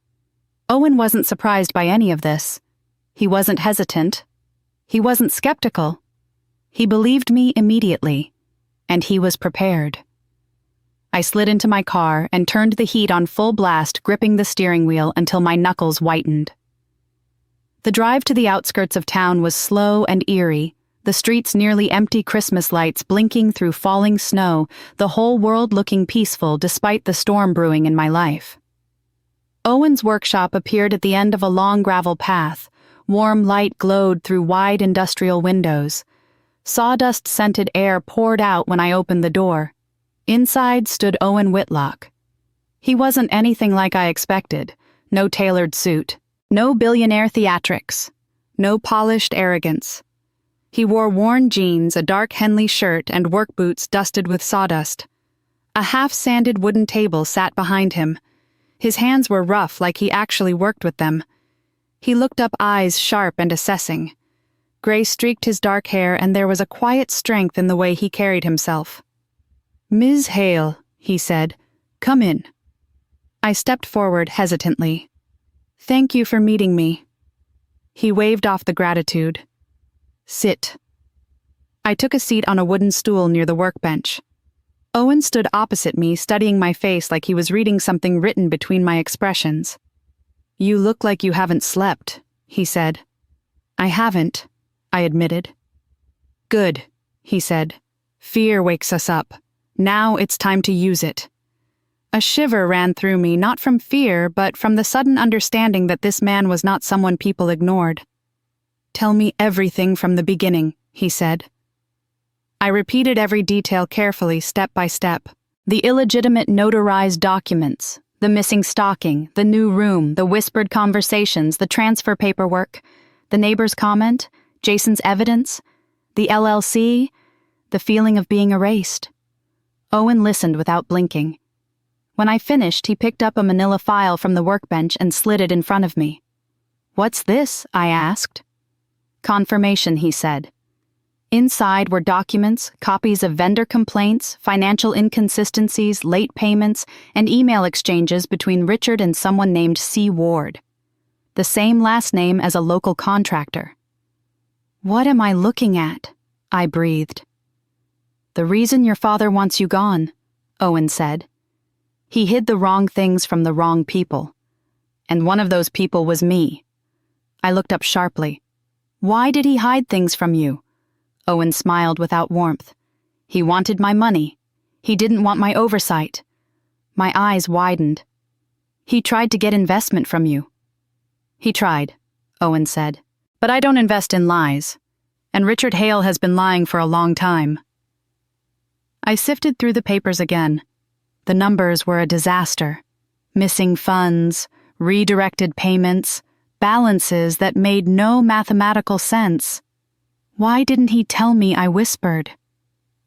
Owen wasn't surprised by any of this. He wasn't hesitant. He wasn't skeptical. He believed me immediately. And he was prepared. I slid into my car and turned the heat on full blast, gripping the steering wheel until my knuckles whitened. The drive to the outskirts of town was slow and eerie, the streets nearly empty, Christmas lights blinking through falling snow, the whole world looking peaceful despite the storm brewing in my life. Owen's workshop appeared at the end of a long gravel path. Warm light glowed through wide industrial windows. Sawdust-scented air poured out when I opened the door. Inside stood Owen Whitlock. He wasn't anything like I expected. No tailored suit. No billionaire theatrics. No polished arrogance. He wore worn jeans, a dark Henley shirt, and work boots dusted with sawdust. A half-sanded wooden table sat behind him. His hands were rough, like he actually worked with them. He looked up, eyes sharp and assessing. Gray streaked his dark hair, and there was a quiet strength in the way he carried himself. Ms. Hale, he said, come in. I stepped forward hesitantly. Thank you for meeting me. He waved off the gratitude. Sit. I took a seat on a wooden stool near the workbench. Owen stood opposite me, studying my face like he was reading something written between my expressions. You look like you haven't slept, he said. I haven't, I admitted. Good, he said. Fear wakes us up. Now it's time to use it. A shiver ran through me, not from fear, but from the sudden understanding that this man was not someone people ignored. Tell me everything from the beginning, he said. I repeated every detail carefully, step by step. The illegitimate notarized documents, the missing stocking, the new room, the whispered conversations, the transfer paperwork, the neighbor's comment, Jason's evidence, the LLC, the feeling of being erased. Owen listened without blinking. When I finished, he picked up a manila file from the workbench and slid it in front of me. What's this? I asked. Confirmation, he said. Inside were documents, copies of vendor complaints, financial inconsistencies, late payments, and email exchanges between Richard and someone named C. Ward. The same last name as a local contractor. What am I looking at? I breathed. The reason your father wants you gone, Owen said. He hid the wrong things from the wrong people. And one of those people was me. I looked up sharply. Why did he hide things from you? Owen smiled without warmth. He wanted my money. He didn't want my oversight. My eyes widened. He tried to get investment from you. He tried, Owen said. But I don't invest in lies. And Richard Hale has been lying for a long time. I sifted through the papers again. The numbers were a disaster. Missing funds, redirected payments, balances that made no mathematical sense. Why didn't he tell me? I whispered.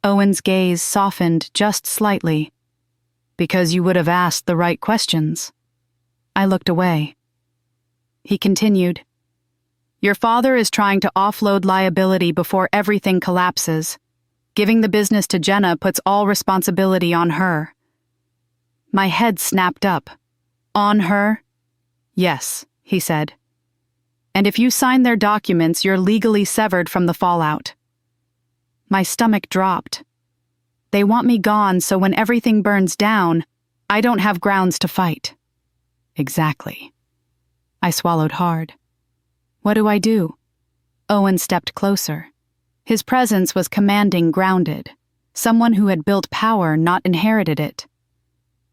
Owen's gaze softened just slightly. Because you would have asked the right questions. I looked away. He continued. Your father is trying to offload liability before everything collapses. Giving the business to Jenna puts all responsibility on her. My head snapped up. On her? Yes, he said. And if you sign their documents, you're legally severed from the fallout. My stomach dropped. They want me gone so when everything burns down, I don't have grounds to fight. Exactly. I swallowed hard. What do I do? Owen stepped closer. His presence was commanding, grounded. Someone who had built power, not inherited it.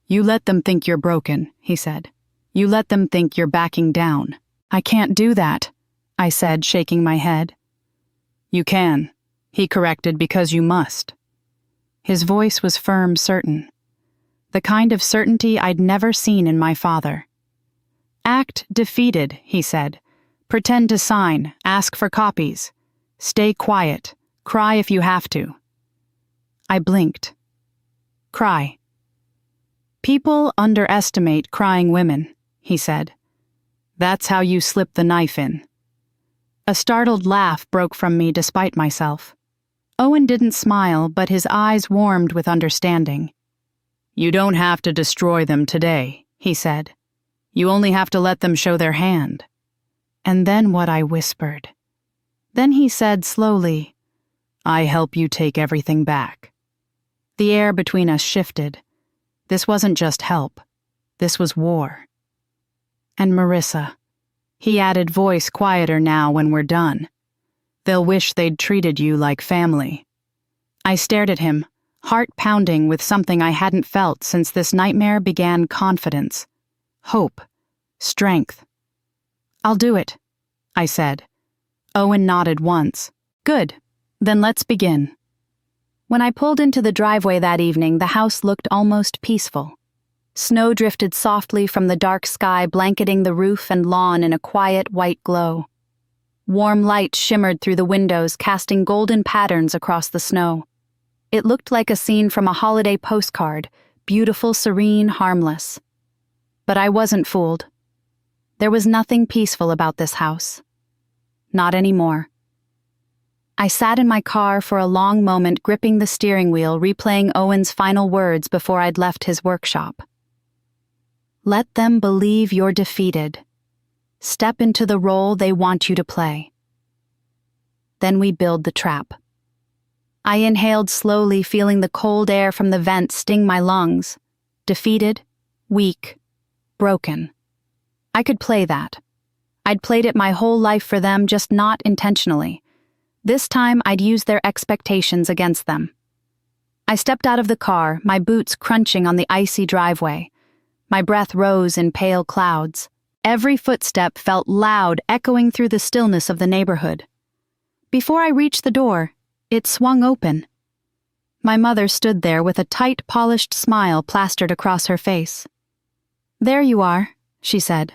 You let them think you're broken, he said. You let them think you're backing down. I can't do that, I said, shaking my head. You can, he corrected, because you must. His voice was firm, certain. The kind of certainty I'd never seen in my father. Act defeated, he said. Pretend to sign, ask for copies. Stay quiet, cry if you have to. I blinked. Cry. People underestimate crying women, he said. That's how you slip the knife in. A startled laugh broke from me despite myself. Owen didn't smile, but his eyes warmed with understanding. You don't have to destroy them today, he said. You only have to let them show their hand. And then what? I whispered. Then he said slowly, I help you take everything back. The air between us shifted. This wasn't just help. This was war. And Marissa, he added, voice quieter now when we're done. They'll wish they'd treated you like family. I stared at him, heart pounding with something I hadn't felt since this nightmare began. Confidence, hope, strength. I'll do it, I said. Owen nodded once. Good, then let's begin. When I pulled into the driveway that evening, the house looked almost peaceful. Snow drifted softly from the dark sky, blanketing the roof and lawn in a quiet white glow. Warm light shimmered through the windows, casting golden patterns across the snow. It looked like a scene from a holiday postcard, beautiful, serene, harmless. But I wasn't fooled. There was nothing peaceful about this house. Not anymore. I sat in my car for a long moment, gripping the steering wheel, replaying Owen's final words before I'd left his workshop. Let them believe you're defeated. Step into the role they want you to play. Then we build the trap. I inhaled slowly, feeling the cold air from the vent sting my lungs. Defeated, weak, broken. I could play that. I'd played it my whole life for them, just not intentionally. This time I'd use their expectations against them. I stepped out of the car, my boots crunching on the icy driveway. My breath rose in pale clouds. Every footstep felt loud, echoing through the stillness of the neighborhood. Before I reached the door, it swung open. My mother stood there with a tight, polished smile plastered across her face. There you are, she said.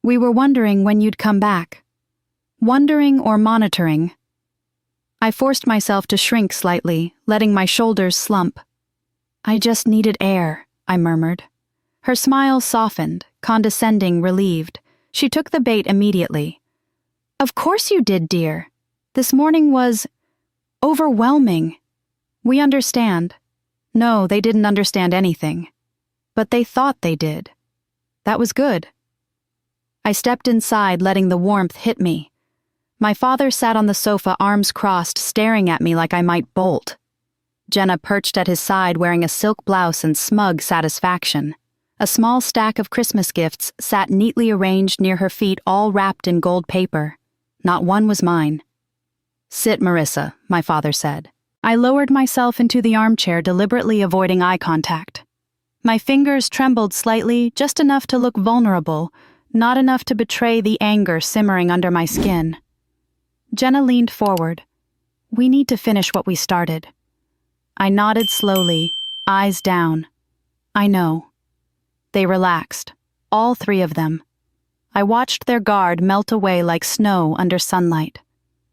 We were wondering when you'd come back. Wondering or monitoring. I forced myself to shrink slightly, letting my shoulders slump. I just needed air, I murmured. Her smile softened, condescending, relieved. She took the bait immediately. Of course you did, dear. This morning was overwhelming. We understand. No, they didn't understand anything. But they thought they did. That was good. I stepped inside, letting the warmth hit me. My father sat on the sofa, arms crossed, staring at me like I might bolt. Jenna perched at his side, wearing a silk blouse and smug satisfaction. A small stack of Christmas gifts sat neatly arranged near her feet, all wrapped in gold paper. Not one was mine. "Sit, Marissa," my father said. I lowered myself into the armchair, deliberately avoiding eye contact. My fingers trembled slightly, just enough to look vulnerable, not enough to betray the anger simmering under my skin. Jenna leaned forward. "We need to finish what we started." I nodded slowly, eyes down. "I know." They relaxed, all three of them. I watched their guard melt away like snow under sunlight.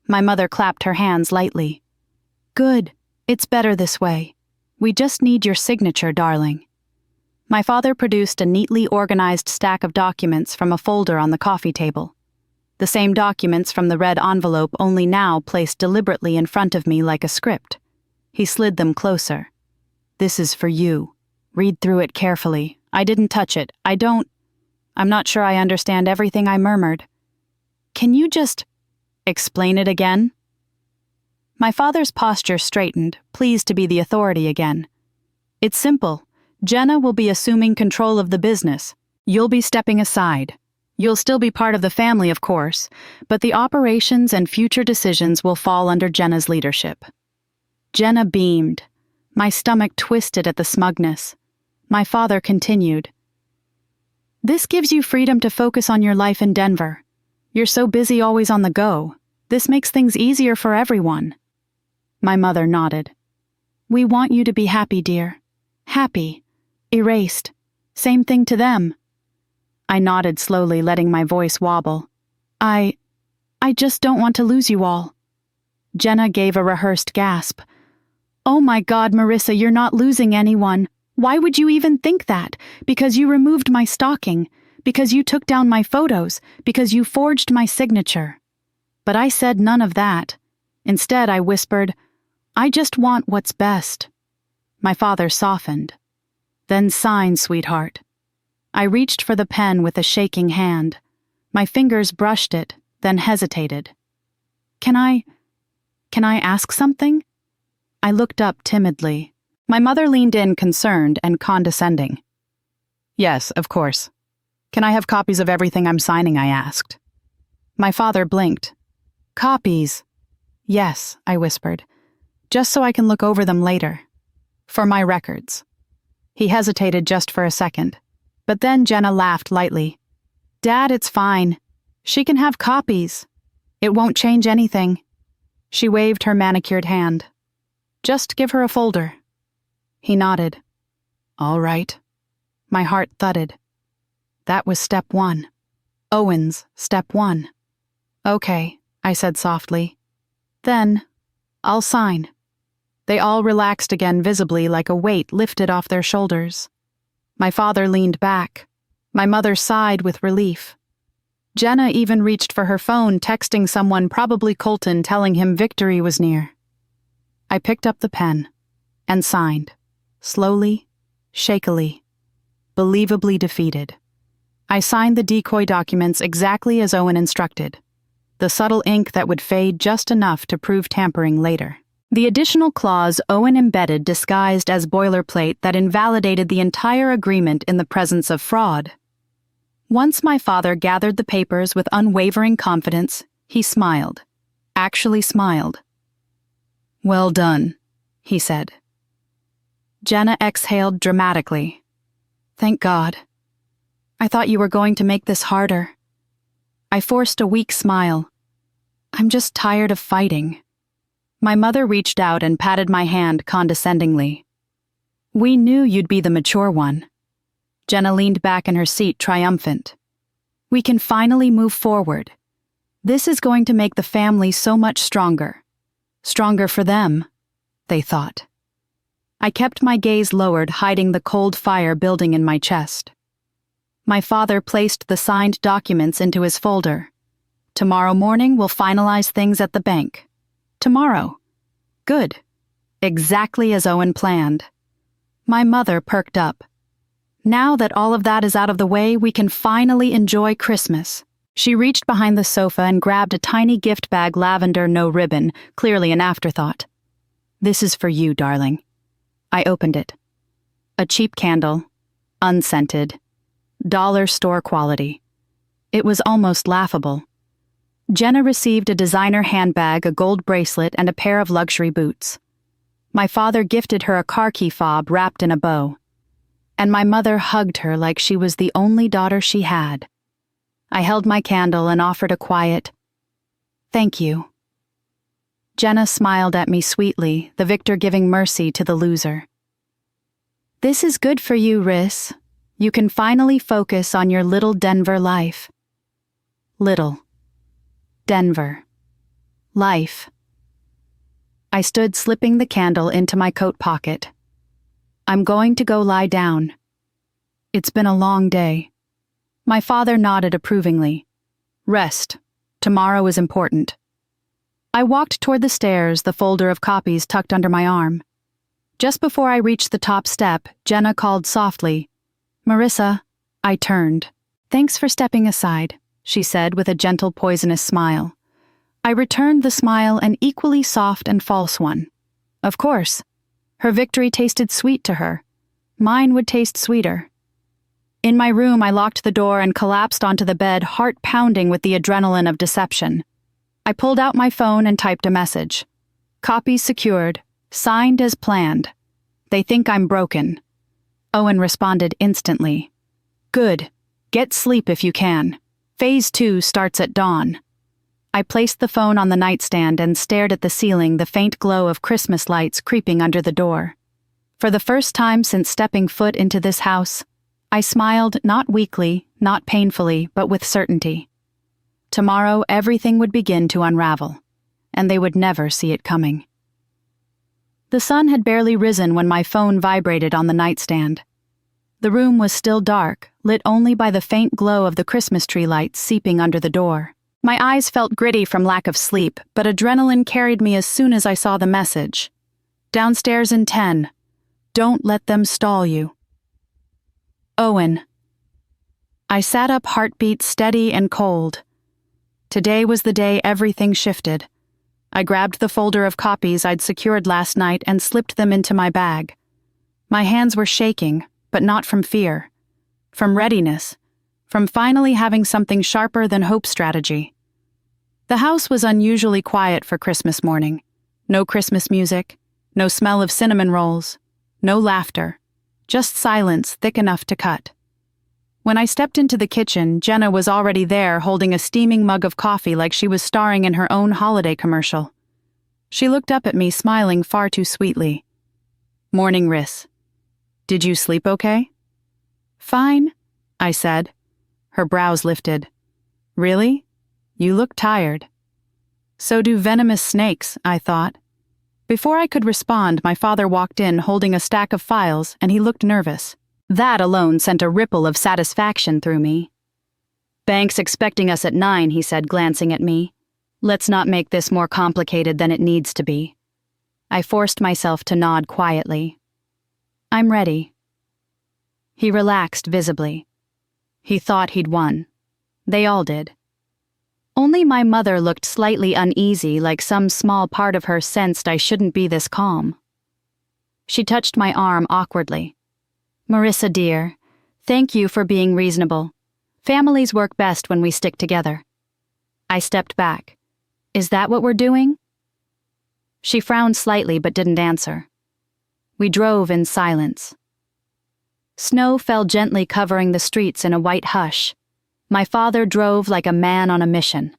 My mother clapped her hands lightly. "Good. It's better this way. We just need your signature, darling." My father produced a neatly organized stack of documents from a folder on the coffee table. The same documents from the red envelope, only now placed deliberately in front of me like a script. He slid them closer. "This is for you. Read through it carefully. I didn't touch it. I'm not sure I understand everything," I murmured. "Can you just explain it again?" My father's posture straightened, pleased to be the authority again. "It's simple. Jenna will be assuming control of the business. You'll be stepping aside. You'll still be part of the family, of course, but the operations and future decisions will fall under Jenna's leadership." Jenna beamed. My stomach twisted at the smugness. My father continued. "This gives you freedom to focus on your life in Denver. You're so busy always on the go. This makes things easier for everyone." My mother nodded. "We want you to be happy, dear. Happy. Erased. Same thing to them." I nodded slowly, letting my voice wobble. I just don't want to lose you all." Jenna gave a rehearsed gasp. "Oh my God, Marissa, you're not losing anyone. Why would you even think that? Because you removed my stalking. Because you took down my photos. Because you forged my signature." But I said none of that. Instead, I whispered, "I just want what's best." My father softened. "Then sign, sweetheart." I reached for the pen with a shaking hand. My fingers brushed it, then hesitated. Can I ask something?" I looked up timidly. My mother leaned in, concerned and condescending. "Yes, of course. Can I have copies of everything I'm signing?" I asked. My father blinked. "Copies?" "Yes," I whispered. "Just so I can look over them later. For my records." He hesitated just for a second. But then Jenna laughed lightly. "Dad, it's fine. She can have copies. It won't change anything." She waved her manicured hand. "Just give her a folder." He nodded. "All right." My heart thudded. That was step one. Owen's step one. "Okay," I said softly. "Then, I'll sign." They all relaxed again, visibly, like a weight lifted off their shoulders. My father leaned back. My mother sighed with relief. Jenna even reached for her phone, texting someone, probably Colton, telling him victory was near. I picked up the pen and signed, slowly, shakily, believably defeated. I signed the decoy documents exactly as Owen instructed, the subtle ink that would fade just enough to prove tampering later. The additional clause Owen embedded disguised as boilerplate that invalidated the entire agreement in the presence of fraud. Once my father gathered the papers with unwavering confidence, he smiled. Actually smiled. "Well done," he said. Jenna exhaled dramatically. "Thank God. I thought you were going to make this harder." I forced a weak smile. "I'm just tired of fighting." My mother reached out and patted my hand condescendingly. "We knew you'd be the mature one." Jenna leaned back in her seat, triumphant. "We can finally move forward. This is going to make the family so much stronger. Stronger for them," they thought. I kept my gaze lowered, hiding the cold fire building in my chest. My father placed the signed documents into his folder. "Tomorrow morning we'll finalize things at the bank." Tomorrow. Good. Exactly as Owen planned. My mother perked up. Now that all of that is out of the way, we can finally enjoy Christmas. She reached behind the sofa and grabbed a tiny gift bag, lavender, no ribbon, clearly an afterthought. "This is for you, darling." I opened it. A cheap candle, unscented, dollar store quality. It was almost laughable. Jenna received a designer handbag, a gold bracelet, and a pair of luxury boots. My father gifted her a car key fob wrapped in a bow. And my mother hugged her like she was the only daughter she had. I held my candle and offered a quiet, "Thank you." Jenna smiled at me sweetly, the victor giving mercy to the loser. "This is good for you, Riss. You can finally focus on your little Denver life." Little. Denver. Life. I stood slipping the candle into my coat pocket. "I'm going to go lie down. It's been a long day." My father nodded approvingly. "Rest. Tomorrow is important." I walked toward the stairs, the folder of copies tucked under my arm. Just before I reached the top step, Jenna called softly, "Marissa." I turned. "Thanks for stepping aside," she said with a gentle, poisonous smile. I returned the smile, an equally soft and false one. Of course. Her victory tasted sweet to her. Mine would taste sweeter. In my room, I locked the door and collapsed onto the bed, heart pounding with the adrenaline of deception. I pulled out my phone and typed a message. "Copies secured. Signed as planned. They think I'm broken." Owen responded instantly. "Good. Get sleep if you can. Phase 2 starts at dawn." I placed the phone on the nightstand and stared at the ceiling, the faint glow of Christmas lights creeping under the door. For the first time since stepping foot into this house, I smiled not weakly, not painfully, but with certainty. Tomorrow everything would begin to unravel, and they would never see it coming. The sun had barely risen when my phone vibrated on the nightstand. The room was still dark, lit only by the faint glow of the Christmas tree lights seeping under the door. My eyes felt gritty from lack of sleep, but adrenaline carried me as soon as I saw the message. "Downstairs in 10. Don't let them stall you. Owen." I sat up, heartbeat steady and cold. Today was the day everything shifted. I grabbed the folder of copies I'd secured last night and slipped them into my bag. My hands were shaking, but not from fear. From readiness. From finally having something sharper than hope strategy. The house was unusually quiet for Christmas morning. No Christmas music, no smell of cinnamon rolls, no laughter, just silence thick enough to cut. When I stepped into the kitchen, Jenna was already there holding a steaming mug of coffee like she was starring in her own holiday commercial. She looked up at me, smiling far too sweetly. "Morning, Riss. Did you sleep okay?" "Fine," I said. Her brows lifted. "Really? You look tired." "So do venomous snakes," I thought. Before I could respond, my father walked in holding a stack of files, and he looked nervous. That alone sent a ripple of satisfaction through me. "Bank's expecting us at 9, he said, glancing at me. "Let's not make this more complicated than it needs to be." I forced myself to nod quietly. "I'm ready." He relaxed visibly. He thought he'd won. They all did. Only my mother looked slightly uneasy, like some small part of her sensed I shouldn't be this calm. She touched my arm awkwardly. "Marissa, dear, thank you for being reasonable. Families work best when we stick together." I stepped back. "Is that what we're doing?" She frowned slightly but didn't answer. We drove in silence. Snow fell gently, covering the streets in a white hush. My father drove like a man on a mission.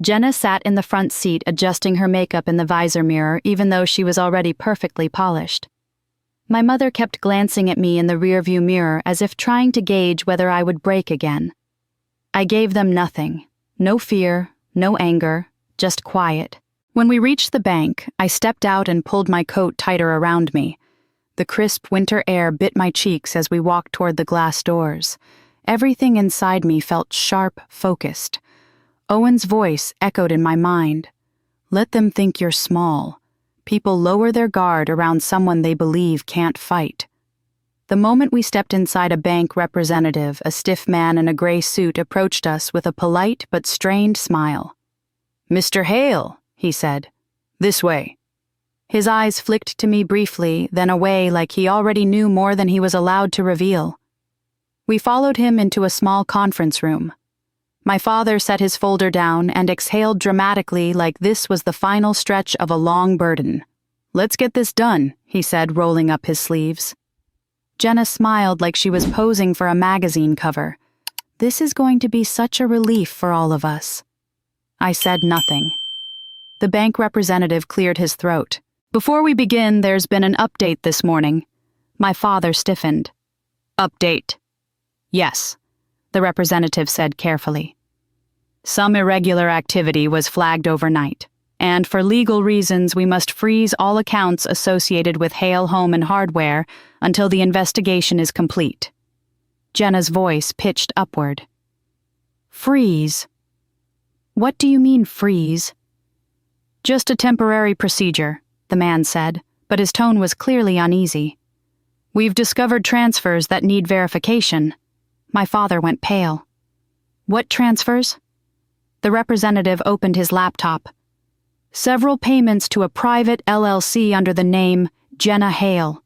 Jenna sat in the front seat, adjusting her makeup in the visor mirror, even though she was already perfectly polished. My mother kept glancing at me in the rearview mirror as if trying to gauge whether I would break again. I gave them nothing. No fear, no anger, just quiet. When we reached the bank, I stepped out and pulled my coat tighter around me. The crisp winter air bit my cheeks as we walked toward the glass doors. Everything inside me felt sharp, focused. Owen's voice echoed in my mind. "Let them think you're small. People lower their guard around someone they believe can't fight." The moment we stepped inside, a bank representative, a stiff man in a gray suit, approached us with a polite but strained smile. "Mr. Hale," he said. "This way." His eyes flicked to me briefly, then away like he already knew more than he was allowed to reveal. We followed him into a small conference room. My father set his folder down and exhaled dramatically like this was the final stretch of a long burden. "Let's get this done," he said, rolling up his sleeves. Jenna smiled like she was posing for a magazine cover. "This is going to be such a relief for all of us." I said nothing. The bank representative cleared his throat. "Before we begin, there's been an update this morning." My father stiffened. "Update?" "Yes," the representative said carefully. "Some irregular activity was flagged overnight, and for legal reasons we must freeze all accounts associated with Hale Home and Hardware until the investigation is complete." Jenna's voice pitched upward. "Freeze? What do you mean, freeze?" "Just a temporary procedure," the man said, but his tone was clearly uneasy. "We've discovered transfers that need verification." My father went pale. "What transfers?" The representative opened his laptop. "Several payments to a private LLC under the name Jenna Hale."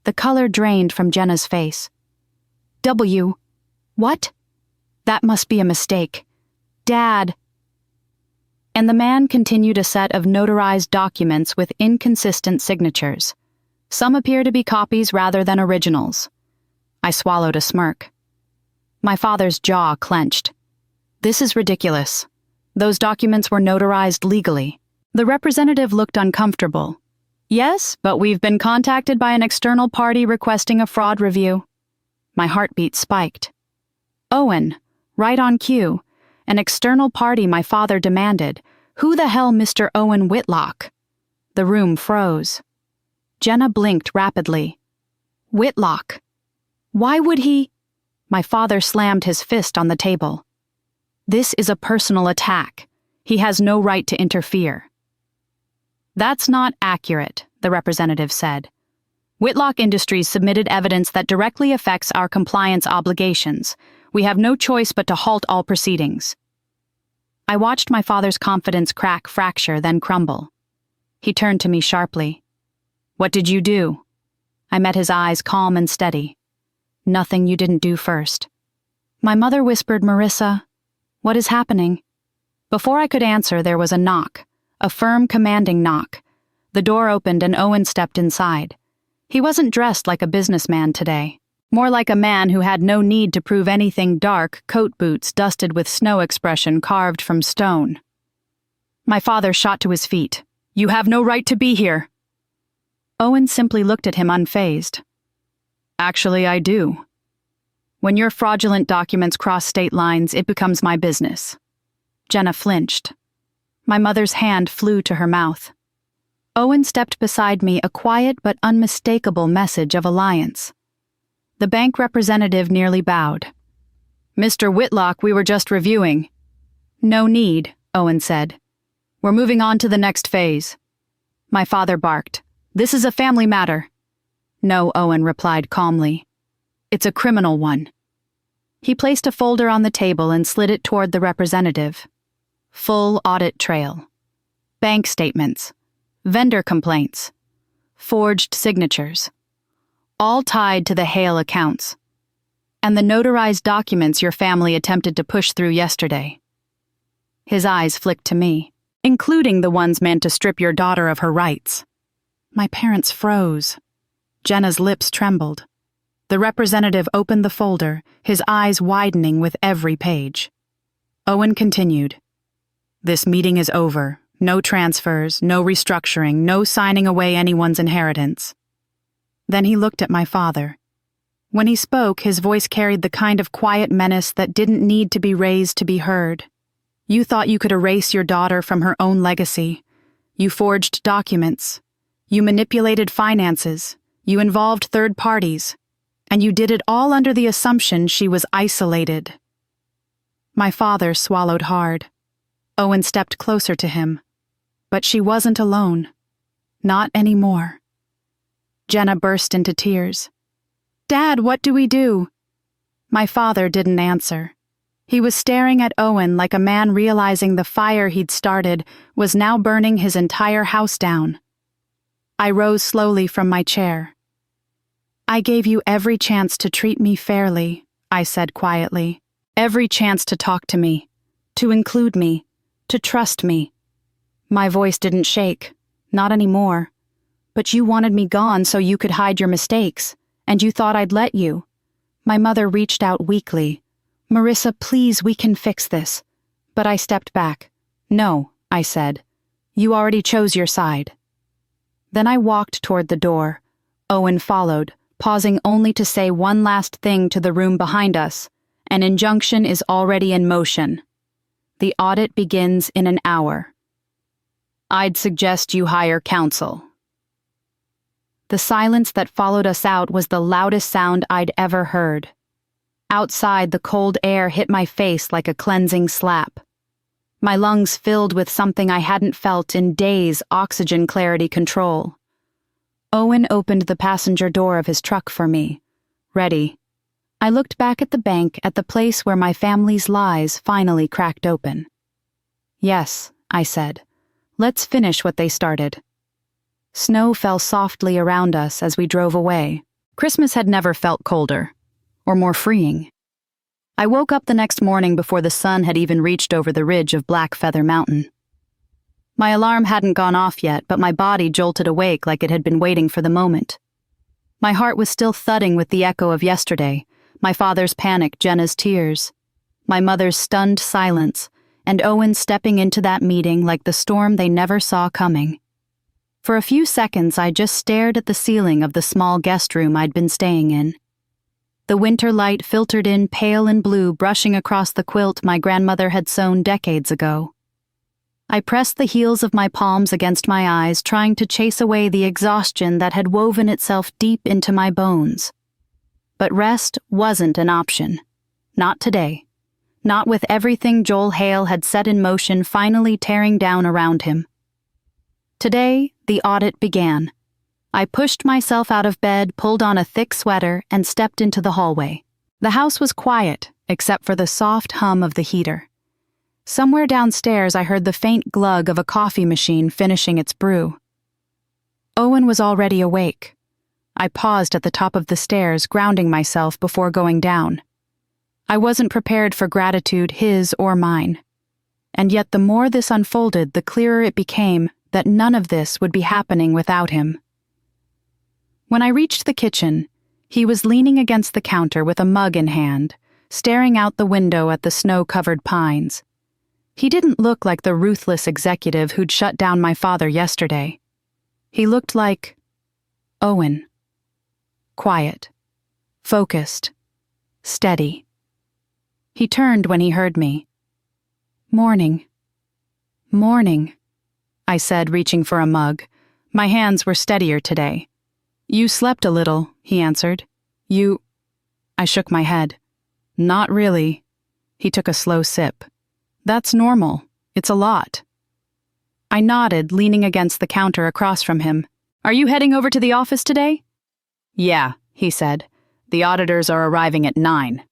The color drained from Jenna's face. What? That must be a mistake. Dad." And the man continued a set of notarized documents with inconsistent signatures. Some appear to be copies rather than originals. I swallowed a smirk. My father's jaw clenched. "This is ridiculous. Those documents were notarized legally." The representative looked uncomfortable. "Yes, but we've been contacted by an external party requesting a fraud review." My heartbeat spiked. Owen, right on cue. An external party my father demanded. Who the hell Mr. Owen Whitlock? The room froze. Jenna blinked rapidly. "Whitlock? Why would he?" My father slammed his fist on the table. "This is a personal attack. He has no right to interfere." "That's not accurate," the representative said. "Whitlock Industries submitted evidence that directly affects our compliance obligations. We have no choice but to halt all proceedings." I watched my father's confidence fracture, then crumble. He turned to me sharply. "What did you do?" I met his eyes calm and steady. "Nothing you didn't do first." My mother whispered, "Marissa, what is happening?" Before I could answer, there was a knock, a firm, commanding knock. The door opened and Owen stepped inside. He wasn't dressed like a businessman today, more like a man who had no need to prove anything. Dark coat boots dusted with snow expression carved from stone. My father shot to his feet. "You have no right to be here." Owen simply looked at him unfazed. "Actually, I do. When your fraudulent documents cross state lines, it becomes my business." Jenna flinched. My mother's hand flew to her mouth. Owen stepped beside me, a quiet but unmistakable message of alliance. The bank representative nearly bowed. "Mr. Whitlock, we were just reviewing." "No need," Owen said. "We're moving on to the next phase." My father barked. "This is a family matter." "No," Owen replied calmly. "It's a criminal one." He placed a folder on the table and slid it toward the representative. Full audit trail. Bank statements. Vendor complaints. Forged signatures. All tied to the Hale accounts. And the notarized documents your family attempted to push through yesterday. His eyes flicked to me, including the ones meant to strip your daughter of her rights. My parents froze. Jenna's lips trembled. The representative opened the folder, his eyes widening with every page. Owen continued. "This meeting is over. No transfers, no restructuring, no signing away anyone's inheritance." Then he looked at my father. When he spoke, his voice carried the kind of quiet menace that didn't need to be raised to be heard. "You thought you could erase your daughter from her own legacy. You forged documents. You manipulated finances. You involved third parties. And you did it all under the assumption she was isolated." My father swallowed hard. Owen stepped closer to him. But she wasn't alone. Not anymore. Jenna burst into tears. "Dad, what do we do?" My father didn't answer. He was staring at Owen like a man realizing the fire he'd started was now burning his entire house down. I rose slowly from my chair. "I gave you every chance to treat me fairly," I said quietly. Every chance to talk to me, to include me, to trust me. My voice didn't shake, not anymore. But you wanted me gone so you could hide your mistakes, and you thought I'd let you. My mother reached out weakly. Marissa, please, we can fix this. But I stepped back. No, I said. You already chose your side. Then I walked toward the door. Owen followed, pausing only to say one last thing to the room behind us. An injunction is already in motion. The audit begins in an hour. I'd suggest you hire counsel. The silence that followed us out was the loudest sound I'd ever heard. Outside, the cold air hit my face like a cleansing slap. My lungs filled with something I hadn't felt in days, oxygen clarity control. Owen opened the passenger door of his truck for me. Ready. I looked back at the bank, at the place where my family's lies finally cracked open. Yes, I said. Let's finish what they started. Snow fell softly around us as we drove away. Christmas had never felt colder, or more freeing. I woke up the next morning before the sun had even reached over the ridge of Black Feather Mountain. My alarm hadn't gone off yet, but my body jolted awake like it had been waiting for the moment. My heart was still thudding with the echo of yesterday, my father's panic, Jenna's tears, my mother's stunned silence, and Owen stepping into that meeting like the storm they never saw coming. For a few seconds, I just stared at the ceiling of the small guest room I'd been staying in. The winter light filtered in pale and blue, brushing across the quilt my grandmother had sewn decades ago. I pressed the heels of my palms against my eyes, trying to chase away the exhaustion that had woven itself deep into my bones. But rest wasn't an option. Not today. Not with everything Joel Hale had set in motion finally tearing down around him. Today, the audit began. I pushed myself out of bed, pulled on a thick sweater, and stepped into the hallway. The house was quiet, except for the soft hum of the heater. Somewhere downstairs, I heard the faint glug of a coffee machine finishing its brew. Owen was already awake. I paused at the top of the stairs, grounding myself before going down. I wasn't prepared for gratitude, his or mine. And yet the more this unfolded, the clearer it became that none of this would be happening without him. When I reached the kitchen, he was leaning against the counter with a mug in hand, staring out the window at the snow-covered pines. He didn't look like the ruthless executive who'd shut down my father yesterday. He looked like Owen. Quiet, focused, steady. He turned when he heard me. Morning. Morning, I said, reaching for a mug. My hands were steadier today. You slept a little, he answered. I shook my head. Not really. He took a slow sip. That's normal. It's a lot. I nodded, leaning against the counter across from him. Are you heading over to the office today? Yeah, he said. The auditors are arriving at 9.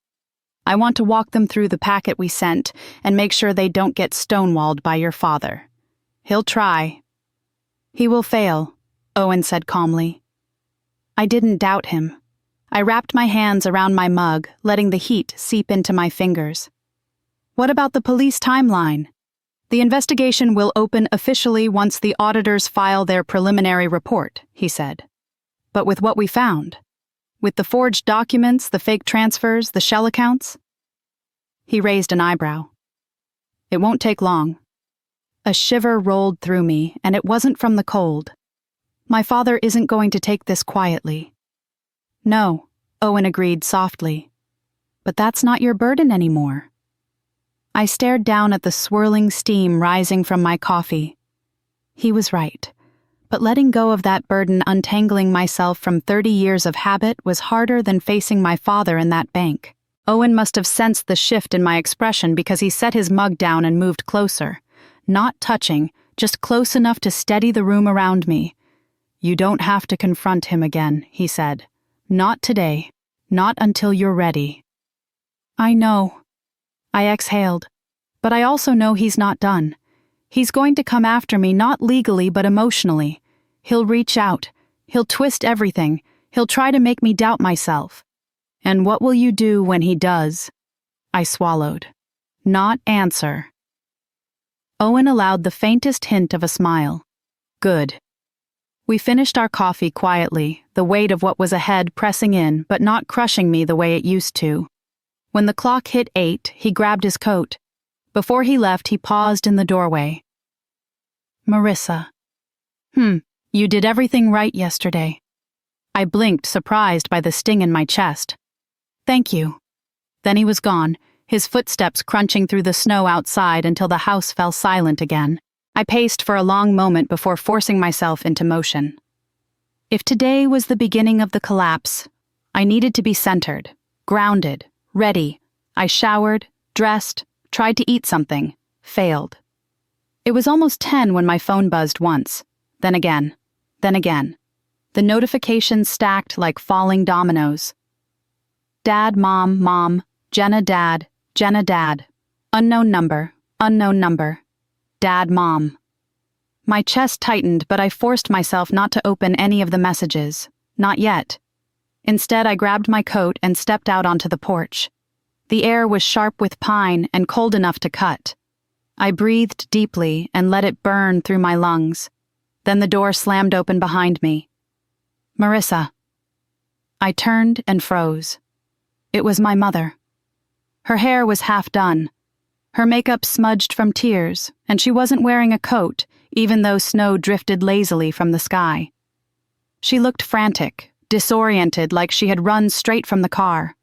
I want to walk them through the packet we sent and make sure they don't get stonewalled by your father. He'll try. He will fail, Owen said calmly. I didn't doubt him. I wrapped my hands around my mug, letting the heat seep into my fingers. What about the police timeline? The investigation will open officially once the auditors file their preliminary report, he said. But with what we found? With the forged documents, the fake transfers, the shell accounts? He raised an eyebrow. It won't take long. A shiver rolled through me, and it wasn't from the cold. My father isn't going to take this quietly. No, Owen agreed softly. But that's not your burden anymore. I stared down at the swirling steam rising from my coffee. He was right. But letting go of that burden, untangling myself from 30 years of habit, was harder than facing my father in that bank. Owen must have sensed the shift in my expression because he set his mug down and moved closer. Not touching, just close enough to steady the room around me. You don't have to confront him again, he said. Not today. Not until you're ready. I know. I exhaled. But I also know he's not done. He's going to come after me, not legally, but emotionally. He'll reach out. He'll twist everything. He'll try to make me doubt myself. And what will you do when he does? I swallowed. Not answer. Owen allowed the faintest hint of a smile. Good. We finished our coffee quietly, the weight of what was ahead pressing in but not crushing me the way it used to. When the clock hit 8, he grabbed his coat. Before he left, he paused in the doorway. Marissa. You did everything right yesterday. I blinked, surprised by the sting in my chest. Thank you. Then he was gone, his footsteps crunching through the snow outside until the house fell silent again. I paced for a long moment before forcing myself into motion. If today was the beginning of the collapse, I needed to be centered, grounded, ready. I showered, dressed, tried to eat something, failed. It was almost 10 when my phone buzzed once, then again, then again. The notifications stacked like falling dominoes. Dad, Mom, Jenna, Dad, unknown number, Dad, Mom. My chest tightened, but I forced myself not to open any of the messages. Not yet. Instead, I grabbed my coat and stepped out onto the porch. The air was sharp with pine and cold enough to cut. I breathed deeply and let it burn through my lungs. Then the door slammed open behind me. Marissa. I turned and froze. It was my mother. Her hair was half done. Her makeup smudged from tears, and she wasn't wearing a coat, even though snow drifted lazily from the sky. She looked frantic, disoriented, like she had run straight from the car.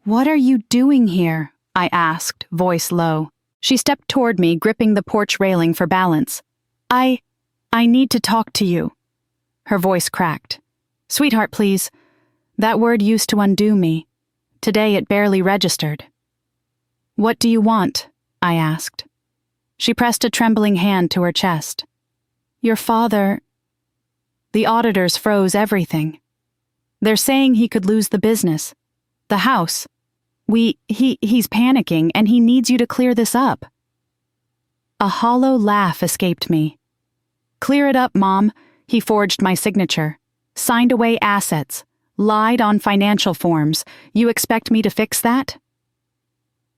"What are you doing here?" I asked, voice low. She stepped toward me, gripping the porch railing for balance. I need to talk to you." Her voice cracked. "Sweetheart, please." That word used to undo me. Today it barely registered. "What do you want?" I asked. She pressed a trembling hand to her chest. "Your father..." The auditors froze everything. "They're saying he could lose the business. The house. He's panicking and he needs you to clear this up." A hollow laugh escaped me. "Clear it up, Mom." He forged my signature, signed away assets, lied on financial forms. You expect me to fix that?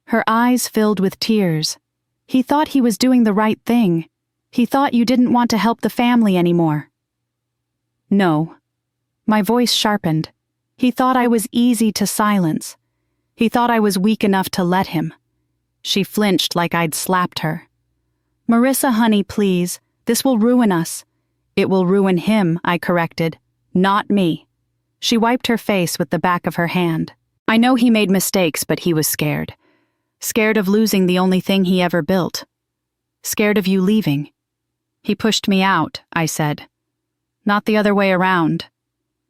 Her eyes filled with tears. He thought he was doing the right thing. He thought you didn't want to help the family anymore. No. My voice sharpened. He thought I was easy to silence. He thought I was weak enough to let him. She flinched like I'd slapped her. "Marissa, honey, please. This will ruin us." "It will ruin him," I corrected. "Not me." She wiped her face with the back of her hand. "I know he made mistakes, but he was scared. Scared of losing the only thing he ever built. Scared of you leaving." "He pushed me out," I said. "Not the other way around."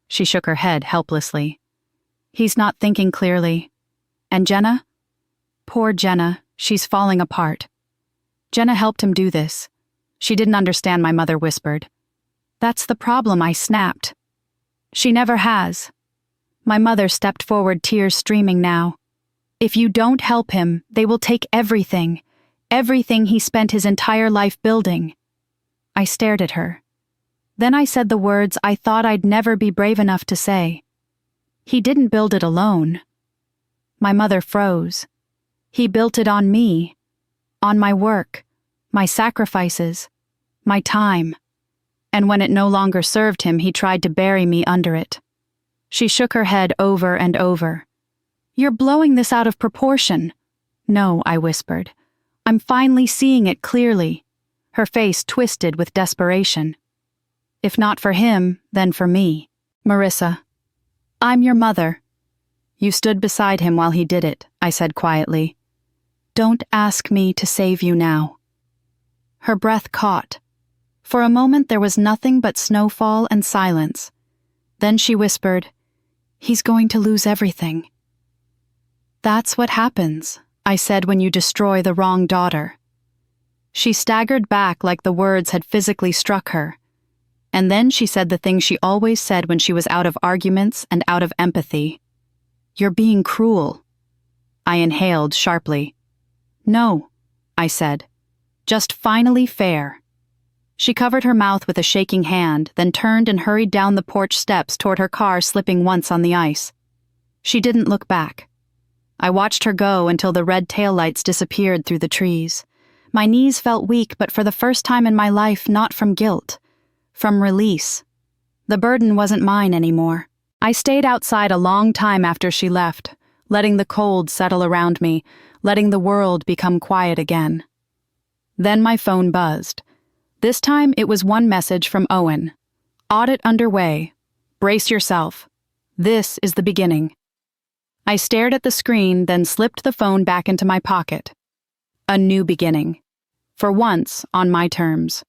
She shook her head helplessly. "He's not thinking clearly. And Jenna? Poor Jenna, she's falling apart. Jenna helped him do this." She didn't understand, my mother whispered. "That's the problem," I snapped. "She never has." My mother stepped forward, tears streaming now. "If you don't help him, they will take everything. Everything he spent his entire life building." I stared at her. Then I said the words I thought I'd never be brave enough to say. "He didn't build it alone." My mother froze. "He built it on me. On my work, my sacrifices, my time. And when it no longer served him, he tried to bury me under it." She shook her head over and over. "You're blowing this out of proportion." "No," I whispered. "I'm finally seeing it clearly." Her face twisted with desperation. "If not for him, then for me. Marissa, I'm your mother." "You stood beside him while he did it," I said quietly. "Don't ask me to save you now." Her breath caught. For a moment there was nothing but snowfall and silence. Then she whispered, "He's going to lose everything." "That's what happens," I said, "when you destroy the wrong daughter." She staggered back like the words had physically struck her. And then she said the thing she always said when she was out of arguments and out of empathy. "You're being cruel." I inhaled sharply. "No," I said. "Just finally fair." She covered her mouth with a shaking hand, then turned and hurried down the porch steps toward her car, slipping once on the ice. She didn't look back. I watched her go until the red taillights disappeared through the trees. My knees felt weak, but for the first time in my life, not from guilt. From release. The burden wasn't mine anymore. I stayed outside a long time after she left, letting the cold settle around me, letting the world become quiet again. Then my phone buzzed. This time it was one message from Owen. Audit underway. Brace yourself. This is the beginning. I stared at the screen, then slipped the phone back into my pocket. A new beginning. For once, on my terms.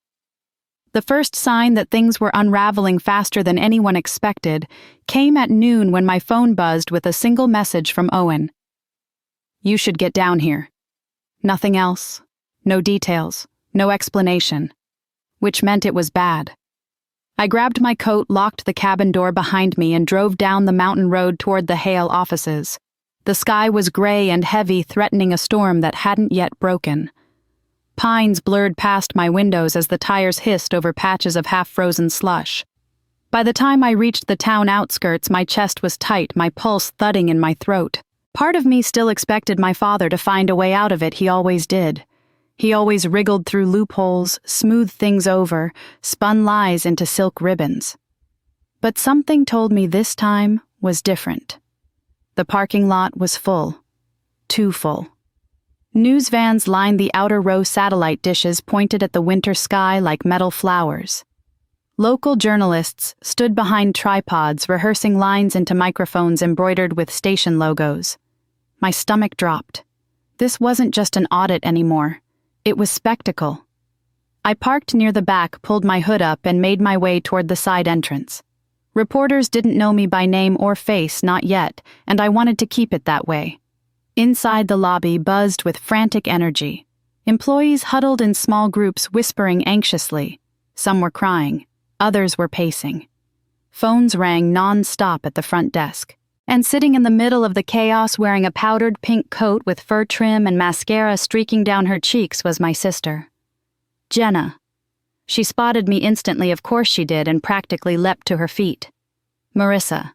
The first sign that things were unraveling faster than anyone expected came at noon when my phone buzzed with a single message from Owen. You should get down here. Nothing else. No details. No explanation. Which meant it was bad. I grabbed my coat, locked the cabin door behind me, and drove down the mountain road toward the Hale offices. The sky was gray and heavy, threatening a storm that hadn't yet broken. Pines blurred past my windows as the tires hissed over patches of half-frozen slush. By the time I reached the town outskirts, my chest was tight, my pulse thudding in my throat. Part of me still expected my father to find a way out of it. He always did. He always wriggled through loopholes, smoothed things over, spun lies into silk ribbons. But something told me this time was different. The parking lot was full. Too full. News vans lined the outer row, satellite dishes pointed at the winter sky like metal flowers. Local journalists stood behind tripods, rehearsing lines into microphones embroidered with station logos. My stomach dropped. This wasn't just an audit anymore. It was spectacle. I parked near the back, pulled my hood up, and made my way toward the side entrance. Reporters didn't know me by name or face, not yet, and I wanted to keep it that way. Inside, the lobby buzzed with frantic energy. Employees huddled in small groups, whispering anxiously. Some were crying. Others were pacing. Phones rang non-stop at the front desk. And sitting in the middle of the chaos, wearing a powdered pink coat with fur trim and mascara streaking down her cheeks, was my sister. Jenna. She spotted me instantly, of course she did, and practically leapt to her feet. Marissa.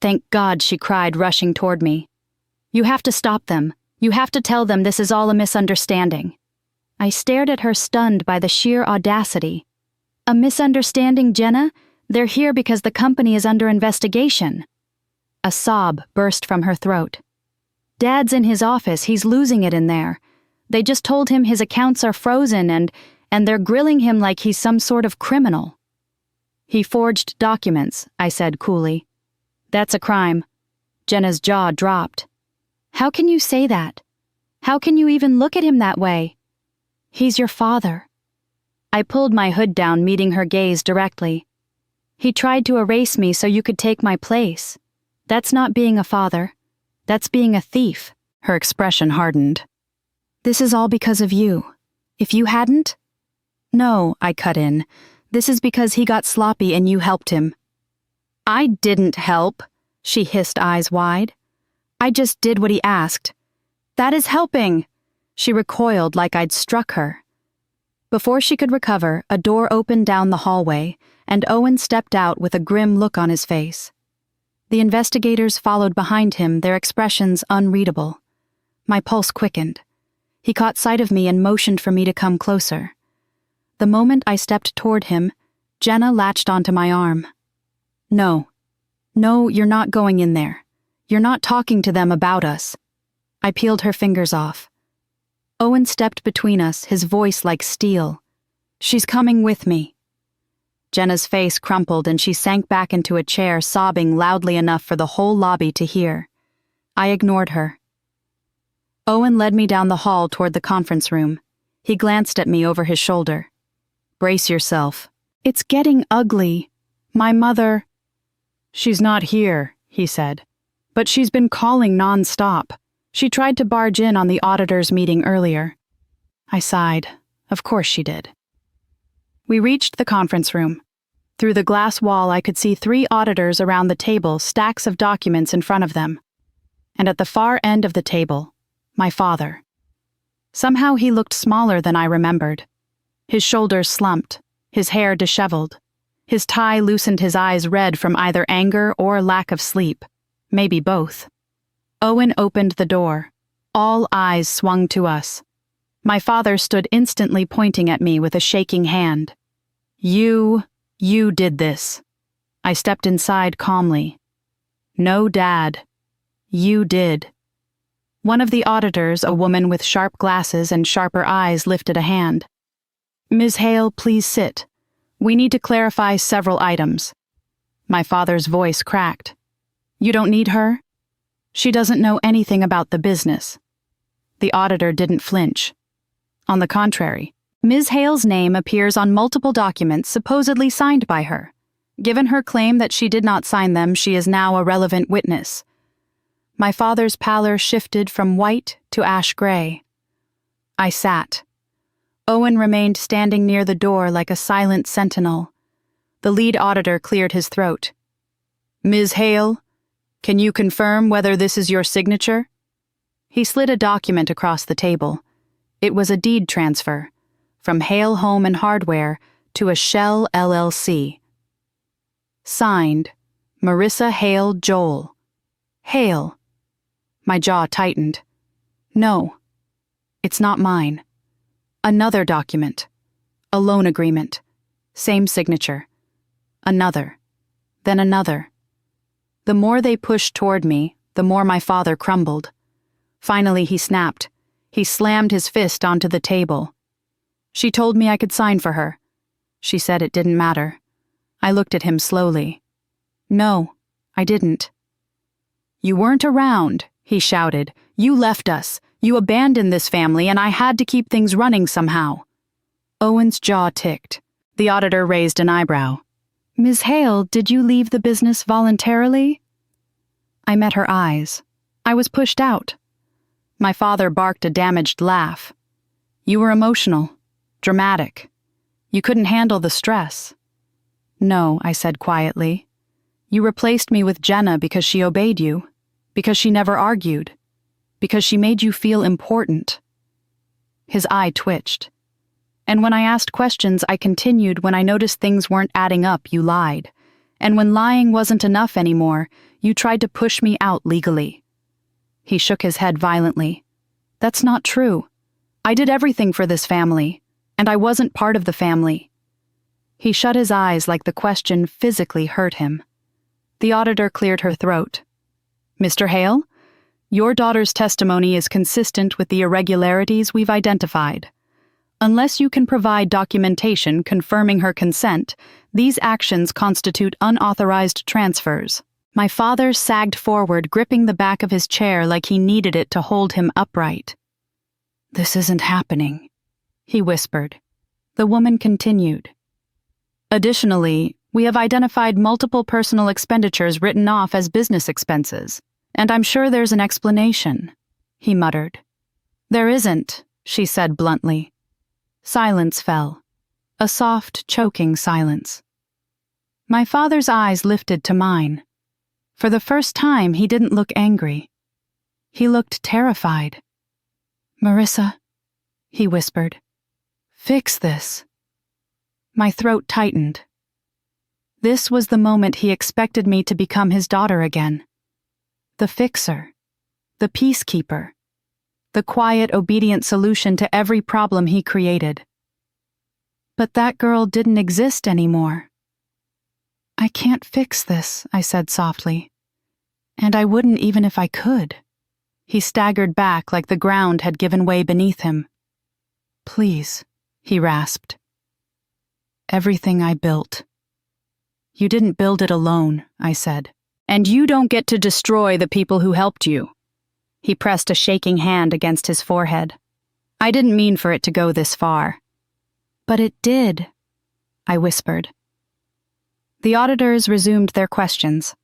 Thank God, she cried, rushing toward me. You have to stop them. You have to tell them this is all a misunderstanding. I stared at her, stunned by the sheer audacity. A misunderstanding, Jenna? They're here because the company is under investigation. A sob burst from her throat. Dad's in his office. He's losing it in there. They just told him his accounts are frozen and they're grilling him like he's some sort of criminal. He forged documents, I said coolly. That's a crime. Jenna's jaw dropped. How can you say that? How can you even look at him that way? He's your father. I pulled my hood down, meeting her gaze directly. He tried to erase me so you could take my place. That's not being a father. That's being a thief. Her expression hardened. This is all because of you. If you hadn't? No, I cut in. This is because he got sloppy and you helped him. I didn't help, she hissed, eyes wide. I just did what he asked. That is helping. She recoiled like I'd struck her. Before she could recover, a door opened down the hallway, and Owen stepped out with a grim look on his face. The investigators followed behind him, their expressions unreadable. My pulse quickened. He caught sight of me and motioned for me to come closer. The moment I stepped toward him, Jenna latched onto my arm. No, you're not going in there. You're not talking to them about us. I peeled her fingers off. Owen stepped between us, his voice like steel. She's coming with me. Jenna's face crumpled and she sank back into a chair, sobbing loudly enough for the whole lobby to hear. I ignored her. Owen led me down the hall toward the conference room. He glanced at me over his shoulder. Brace yourself. It's getting ugly. My mother... She's not here, he said. But she's been calling non-stop. She tried to barge in on the auditors' meeting earlier. I sighed. Of course she did. We reached the conference room. Through the glass wall, I could see 3 auditors around the table, stacks of documents in front of them. And at the far end of the table, my father. Somehow he looked smaller than I remembered. His shoulders slumped, his hair disheveled. His tie loosened, his eyes red from either anger or lack of sleep. Maybe both. Owen opened the door. All eyes swung to us. My father stood instantly pointing at me with a shaking hand. You did this. I stepped inside calmly. No, Dad. You did. One of the auditors, a woman with sharp glasses and sharper eyes, lifted a hand. Ms. Hale, please sit. We need to clarify several items. My father's voice cracked. You don't need her? She doesn't know anything about the business. The auditor didn't flinch. On the contrary, Ms. Hale's name appears on multiple documents supposedly signed by her. Given her claim that she did not sign them, she is now a relevant witness. My father's pallor shifted from white to ash gray. I sat. Owen remained standing near the door like a silent sentinel. The lead auditor cleared his throat. Ms. Hale, can you confirm whether this is your signature? He slid a document across the table. It was a deed transfer, from Hale Home and Hardware to a Shell LLC. Signed, Marissa Hale Joel. Hale. My jaw tightened. No, it's not mine. Another document. A loan agreement. Same signature. Another. Then another. The more they pushed toward me, the more my father crumbled. Finally, he snapped. He slammed his fist onto the table. She told me I could sign for her. She said it didn't matter. I looked at him slowly. No, I didn't. You weren't around, he shouted. You left us. You abandoned this family, and I had to keep things running somehow. Owen's jaw ticked. The auditor raised an eyebrow. Ms. Hale, did you leave the business voluntarily? I met her eyes. I was pushed out. My father barked a damaged laugh. You were emotional, dramatic. You couldn't handle the stress. No, I said quietly. You replaced me with Jenna because she obeyed you, because she never argued, because she made you feel important. His eye twitched. And when I asked questions, I continued. When I noticed things weren't adding up, you lied. And when lying wasn't enough anymore, you tried to push me out legally. He shook his head violently. That's not true. I did everything for this family, and I wasn't part of the family. He shut his eyes like the question physically hurt him. The auditor cleared her throat. Mr. Hale, your daughter's testimony is consistent with the irregularities we've identified. Unless you can provide documentation confirming her consent, these actions constitute unauthorized transfers. My father sagged forward, gripping the back of his chair like he needed it to hold him upright. This isn't happening, he whispered. The woman continued. Additionally, we have identified multiple personal expenditures written off as business expenses, and I'm sure there's an explanation, he muttered. There isn't, she said bluntly. Silence fell. A soft, choking silence. My father's eyes lifted to mine. For the first time, he didn't look angry. He looked terrified. Marissa, he whispered. Fix this. My throat tightened. This was the moment he expected me to become his daughter again. The fixer. The peacekeeper. The quiet, obedient solution to every problem he created. But that girl didn't exist anymore. I can't fix this, I said softly. And I wouldn't even if I could. He staggered back like the ground had given way beneath him. Please, he rasped. Everything I built. You didn't build it alone, I said. And you don't get to destroy the people who helped you. He pressed a shaking hand against his forehead. I didn't mean for it to go this far. But it did, I whispered. The auditors resumed their questions.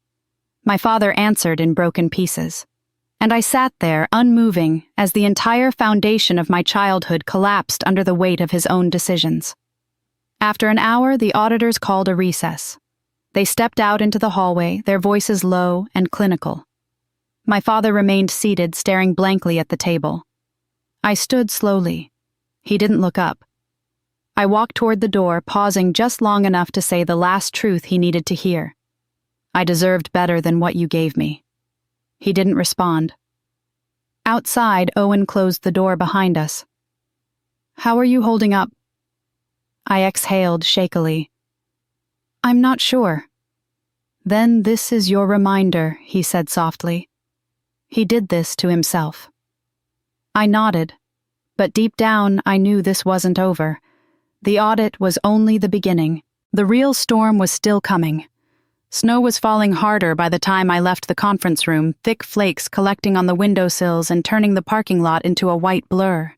My father answered in broken pieces, and I sat there unmoving as the entire foundation of my childhood collapsed under the weight of his own decisions. After an hour, the auditors called a recess. They stepped out into the hallway, their voices low and clinical. My father remained seated, staring blankly at the table. I stood slowly. He didn't look up. I walked toward the door, pausing just long enough to say the last truth he needed to hear. I deserved better than what you gave me. He didn't respond. Outside, Owen closed the door behind us. "How are you holding up?" I exhaled shakily. "I'm not sure." "Then this is your reminder," he said softly. He did this to himself. I nodded, but deep down I knew this wasn't over. The audit was only the beginning. The real storm was still coming. Snow was falling harder by the time I left the conference room, thick flakes collecting on the windowsills and turning the parking lot into a white blur.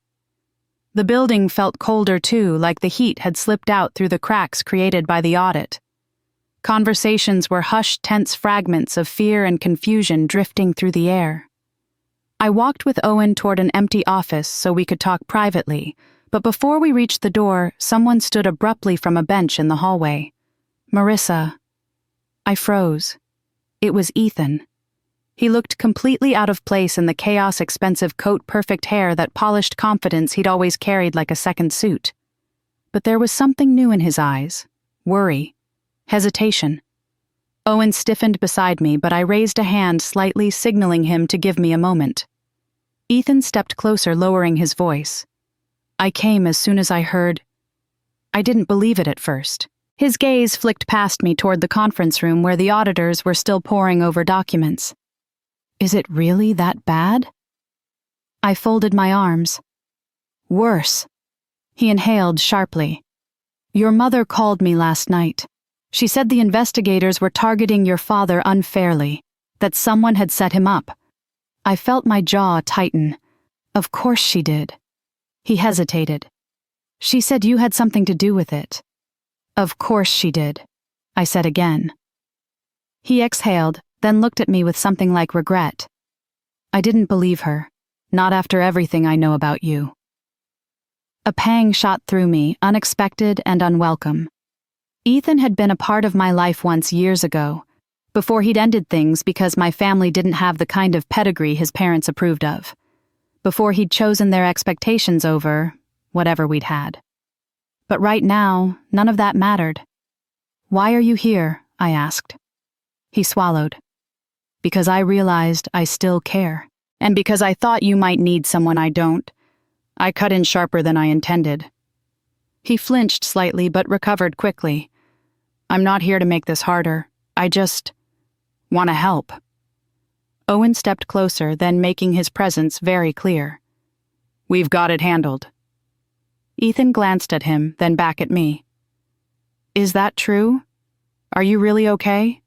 The building felt colder too, like the heat had slipped out through the cracks created by the audit. Conversations were hushed, tense fragments of fear and confusion drifting through the air. I walked with Owen toward an empty office so we could talk privately, but before we reached the door, someone stood abruptly from a bench in the hallway. "Marissa." I froze. It was Ethan. He looked completely out of place in the chaos-expensive coat-perfect hair that polished confidence he'd always carried like a second suit. But there was something new in his eyes. Worry. Hesitation. Owen stiffened beside me, but I raised a hand slightly, signaling him to give me a moment. Ethan stepped closer, lowering his voice. "I came as soon as I heard." I didn't believe it at first. His gaze flicked past me toward the conference room where the auditors were still poring over documents. "Is it really that bad?" I folded my arms. "Worse." He inhaled sharply. "Your mother called me last night. She said the investigators were targeting your father unfairly, that someone had set him up." I felt my jaw tighten. "Of course she did." He hesitated. "She said you had something to do with it." "Of course she did," I said again. He exhaled, then looked at me with something like regret. "I didn't believe her, not after everything I know about you." A pang shot through me, unexpected and unwelcome. Ethan had been a part of my life once years ago, before he'd ended things because my family didn't have the kind of pedigree his parents approved of, before he'd chosen their expectations over whatever we'd had. But right now, none of that mattered. "Why are you here?" I asked. He swallowed. "Because I realized I still care, and because I thought you might need someone I don't. I cut in sharper than I intended." He flinched slightly but recovered quickly. "I'm not here to make this harder. I just want to help." Owen stepped closer, then making his presence very clear. "We've got it handled." Ethan glanced at him, then back at me. "Is that true? Are you really okay?"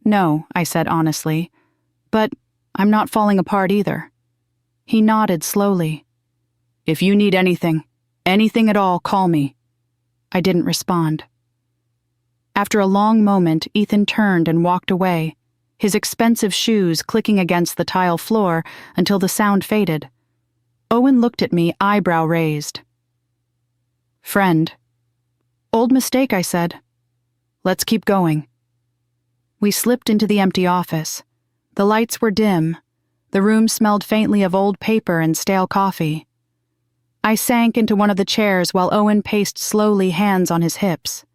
"No," I said honestly. "But I'm not falling apart either." He nodded slowly. "If you need anything at all, call me." I didn't respond. After a long moment, Ethan turned and walked away, his expensive shoes clicking against the tile floor until the sound faded. Owen looked at me, eyebrow raised. "Friend." "Old mistake," I said. "Let's keep going." We slipped into the empty office. The lights were dim. The room smelled faintly of old paper and stale coffee. I sank into one of the chairs while Owen paced slowly, hands on his hips.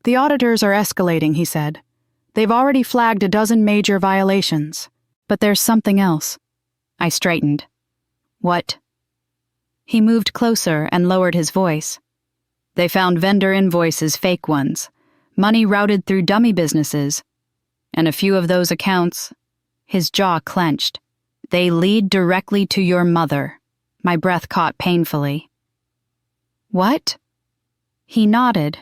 "The auditors are escalating," he said. "They've already flagged a dozen major violations. But there's something else." I straightened. "What?" He moved closer and lowered his voice. "They found vendor invoices, fake ones, money routed through dummy businesses, and a few of those accounts." His jaw clenched. "They lead directly to your mother." My breath caught painfully. "What?" He nodded.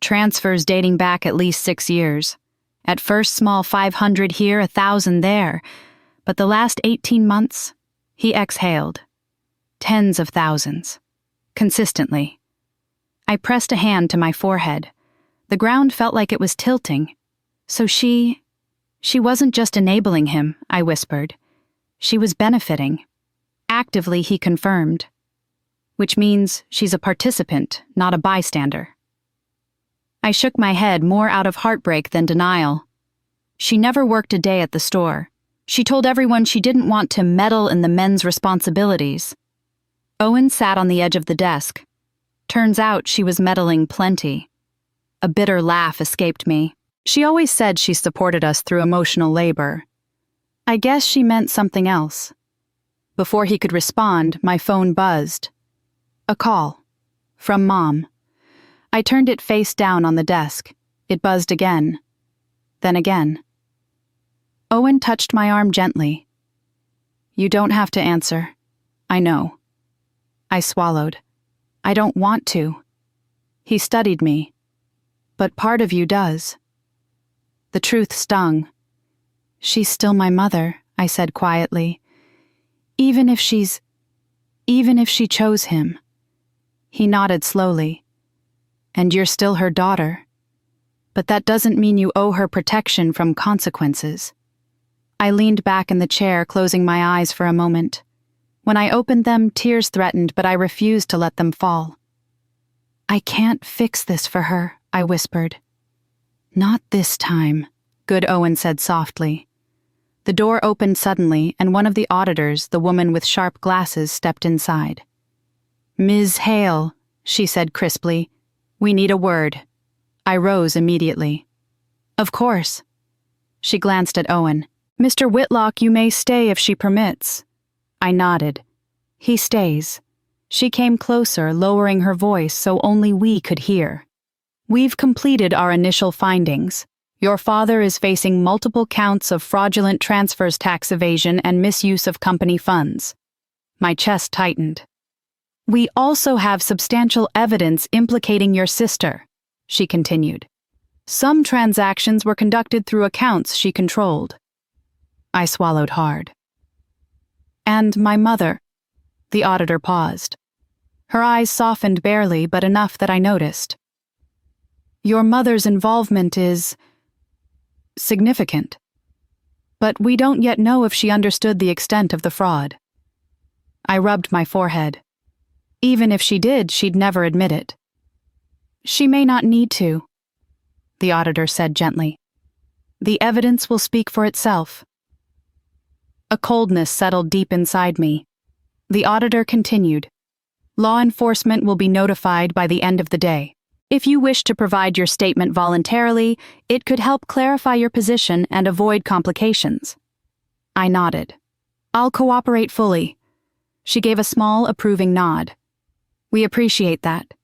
"Transfers dating back at least 6 years. At first small 500 here, 1,000 there. But the last 18 months," he exhaled. "Tens of thousands. Consistently." I pressed a hand to my forehead. The ground felt like it was tilting. "So she wasn't just enabling him," I whispered. "She was benefiting." Actively, he confirmed. "Which means she's a participant, not a bystander." I shook my head, more out of heartbreak than denial. "She never worked a day at the store. She told everyone she didn't want to meddle in the men's responsibilities." Owen sat on the edge of the desk. Turns out she was meddling plenty. A bitter laugh escaped me. "She always said she supported us through emotional labor. I guess she meant something else." Before he could respond, my phone buzzed. A call. From Mom. I turned it face down on the desk. It buzzed again. Then again. Owen touched my arm gently. You don't have to answer. I know. I swallowed. I don't want to. He studied me. But part of you does. The truth stung. She's still my mother, I said quietly. Even if she chose him. He nodded slowly. And you're still her daughter. But that doesn't mean you owe her protection from consequences. I leaned back in the chair, closing my eyes for a moment. When I opened them, tears threatened, but I refused to let them fall. I can't fix this for her, I whispered. Not this time, Good Owen said softly. The door opened suddenly, and one of the auditors, the woman with sharp glasses, stepped inside. Ms. Hale, she said crisply, we need a word. I rose immediately. Of course. She glanced at Owen. Mr. Whitlock, you may stay if she permits. I nodded. He stays. She came closer, lowering her voice so only we could hear. We've completed our initial findings. Your father is facing multiple counts of fraudulent transfers, tax evasion, and misuse of company funds. My chest tightened. We also have substantial evidence implicating your sister, she continued. Some transactions were conducted through accounts she controlled. I swallowed hard. And my mother. The auditor paused. Her eyes softened barely, but enough that I noticed. Your mother's involvement is significant. But we don't yet know if she understood the extent of the fraud. I rubbed my forehead. Even if she did, she'd never admit it. She may not need to, the auditor said gently. The evidence will speak for itself. A coldness settled deep inside me. The auditor continued. Law enforcement will be notified by the end of the day. If you wish to provide your statement voluntarily, it could help clarify your position and avoid complications. I nodded. I'll cooperate fully. She gave a small, approving nod. We appreciate that.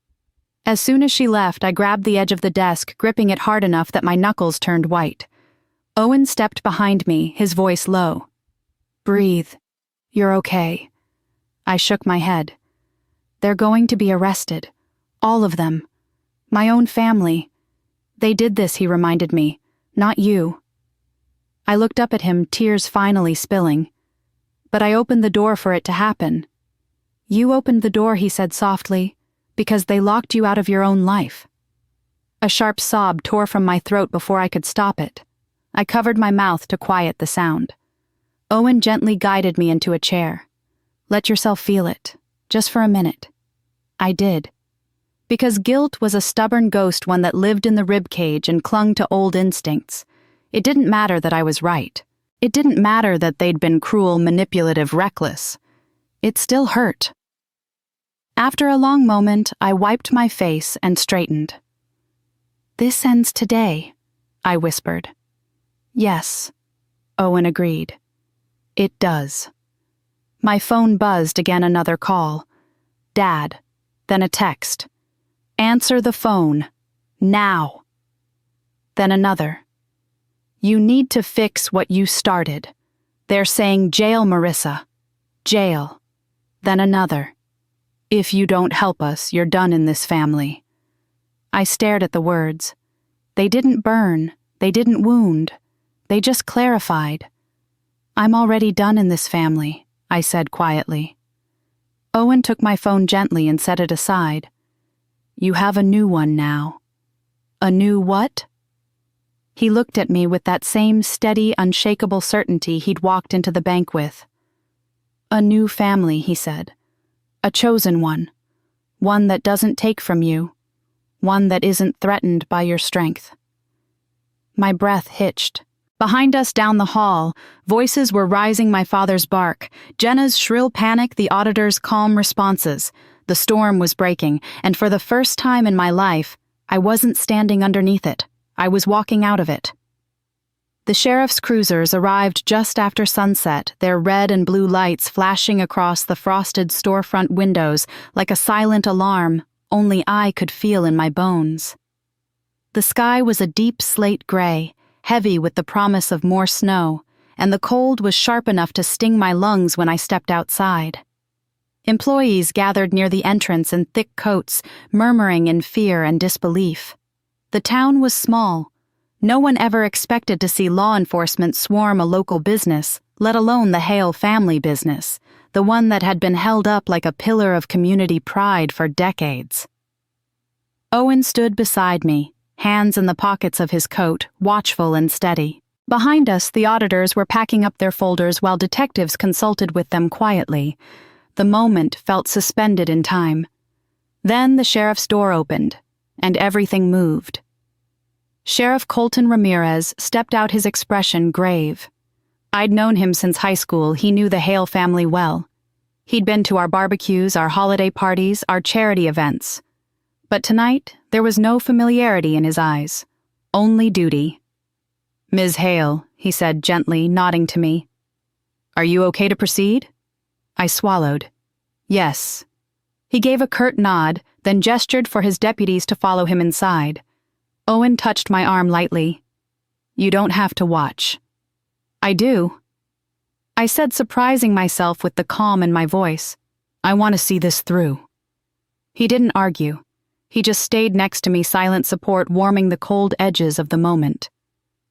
As soon as she left, I grabbed the edge of the desk, gripping it hard enough that my knuckles turned white. Owen stepped behind me, his voice low. Breathe. You're okay. I shook my head. They're going to be arrested. All of them. My own family. They did this, he reminded me. Not you. I looked up at him, tears finally spilling. But I opened the door for it to happen. You opened the door, he said softly, because they locked you out of your own life. A sharp sob tore from my throat before I could stop it. I covered my mouth to quiet the sound. Owen gently guided me into a chair. Let yourself feel it, just for a minute. I did. Because guilt was a stubborn ghost, one that lived in the ribcage and clung to old instincts. It didn't matter that I was right. It didn't matter that they'd been cruel, manipulative, reckless. It still hurt. After a long moment, I wiped my face and straightened. This ends today, I whispered. Yes, Owen agreed. It does. My phone buzzed again, another call. Dad, then a text. Answer the phone. Now. Then another. You need to fix what you started. They're saying jail Marissa. Jail. Then another. If you don't help us, you're done in this family. I stared at the words. They didn't burn. They didn't wound. They just clarified. I'm already done in this family, I said quietly. Owen took my phone gently and set it aside. You have a new one now. A new what? He looked at me with that same steady, unshakable certainty he'd walked into the bank with. A new family, he said. A chosen one. One that doesn't take from you. One that isn't threatened by your strength. My breath hitched. Behind us down the hall, voices were rising, my father's bark, Jenna's shrill panic, the auditor's calm responses. The storm was breaking, and for the first time in my life, I wasn't standing underneath it. I was walking out of it. The sheriff's cruisers arrived just after sunset, their red and blue lights flashing across the frosted storefront windows like a silent alarm only I could feel in my bones. The sky was a deep slate gray, heavy with the promise of more snow, and the cold was sharp enough to sting my lungs when I stepped outside. Employees gathered near the entrance in thick coats, murmuring in fear and disbelief. The town was small. No one ever expected to see law enforcement swarm a local business, let alone the Hale family business, the one that had been held up like a pillar of community pride for decades. Owen stood beside me, hands in the pockets of his coat, watchful and steady. Behind us, the auditors were packing up their folders while detectives consulted with them quietly. The moment felt suspended in time. Then the sheriff's door opened, and everything moved. Sheriff Colton Ramirez stepped out, his expression grave. I'd known him since high school. He knew the Hale family well. He'd been to our barbecues, our holiday parties, our charity events. But tonight, there was no familiarity in his eyes, only duty. "Ms. Hale," he said gently, nodding to me. "Are you okay to proceed?" I swallowed. "Yes." He gave a curt nod, then gestured for his deputies to follow him inside. Owen touched my arm lightly. "You don't have to watch." "I do," I said, surprising myself with the calm in my voice. "I want to see this through." He didn't argue. He just stayed next to me, silent support warming the cold edges of the moment.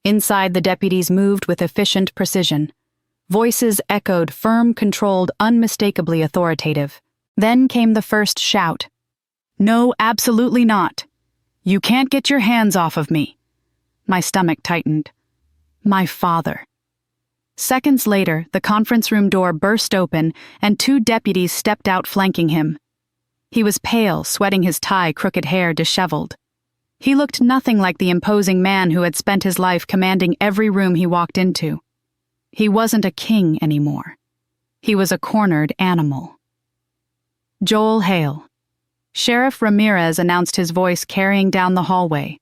Inside, the deputies moved with efficient precision. Voices echoed, firm, controlled, unmistakably authoritative. Then came the first shout. "No, absolutely not. You can't get your hands off of me." My stomach tightened. My father. Seconds later, the conference room door burst open and 2 deputies stepped out, flanking him. He was pale, sweating, his tie, crooked hair disheveled. He looked nothing like the imposing man who had spent his life commanding every room he walked into. He wasn't a king anymore. He was a cornered animal. "Joel Hale." Sheriff Ramirez announced, his voice carrying down the hallway.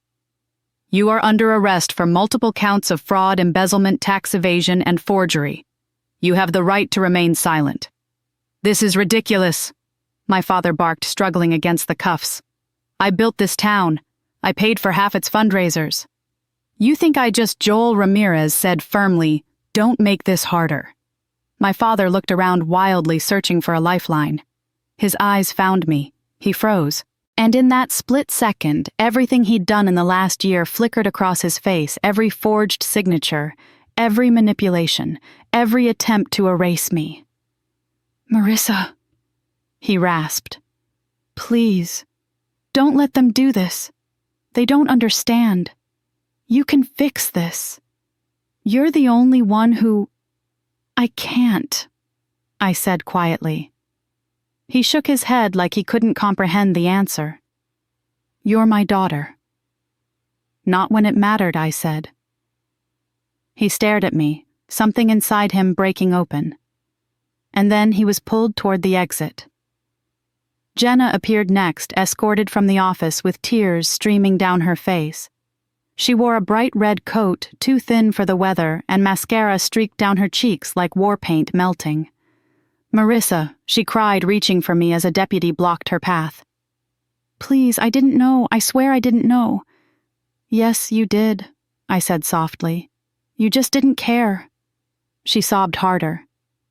"You are under arrest for multiple counts of fraud, embezzlement, tax evasion, and forgery. You have the right to remain silent." "This is ridiculous," my father barked, struggling against the cuffs. "I built this town. I paid for half its fundraisers." "You think I just..." Joel Ramirez said firmly, "Don't make this harder." My father looked around wildly, searching for a lifeline. His eyes found me. He froze. And in that split second, everything he'd done in the last year flickered across his face, every forged signature, every manipulation, every attempt to erase me. "Marissa," he rasped. "Please, don't let them do this. They don't understand. You can fix this. You're the only one who..." "I can't," I said quietly. He shook his head like he couldn't comprehend the answer. "You're my daughter." "Not when it mattered," I said. He stared at me, something inside him breaking open. And then he was pulled toward the exit. Jenna appeared next, escorted from the office with tears streaming down her face. She wore a bright red coat, too thin for the weather, and mascara streaked down her cheeks like war paint melting. "Marissa," she cried, reaching for me as a deputy blocked her path. "Please, I didn't know. I swear I didn't know." "Yes, you did," I said softly. "You just didn't care." She sobbed harder.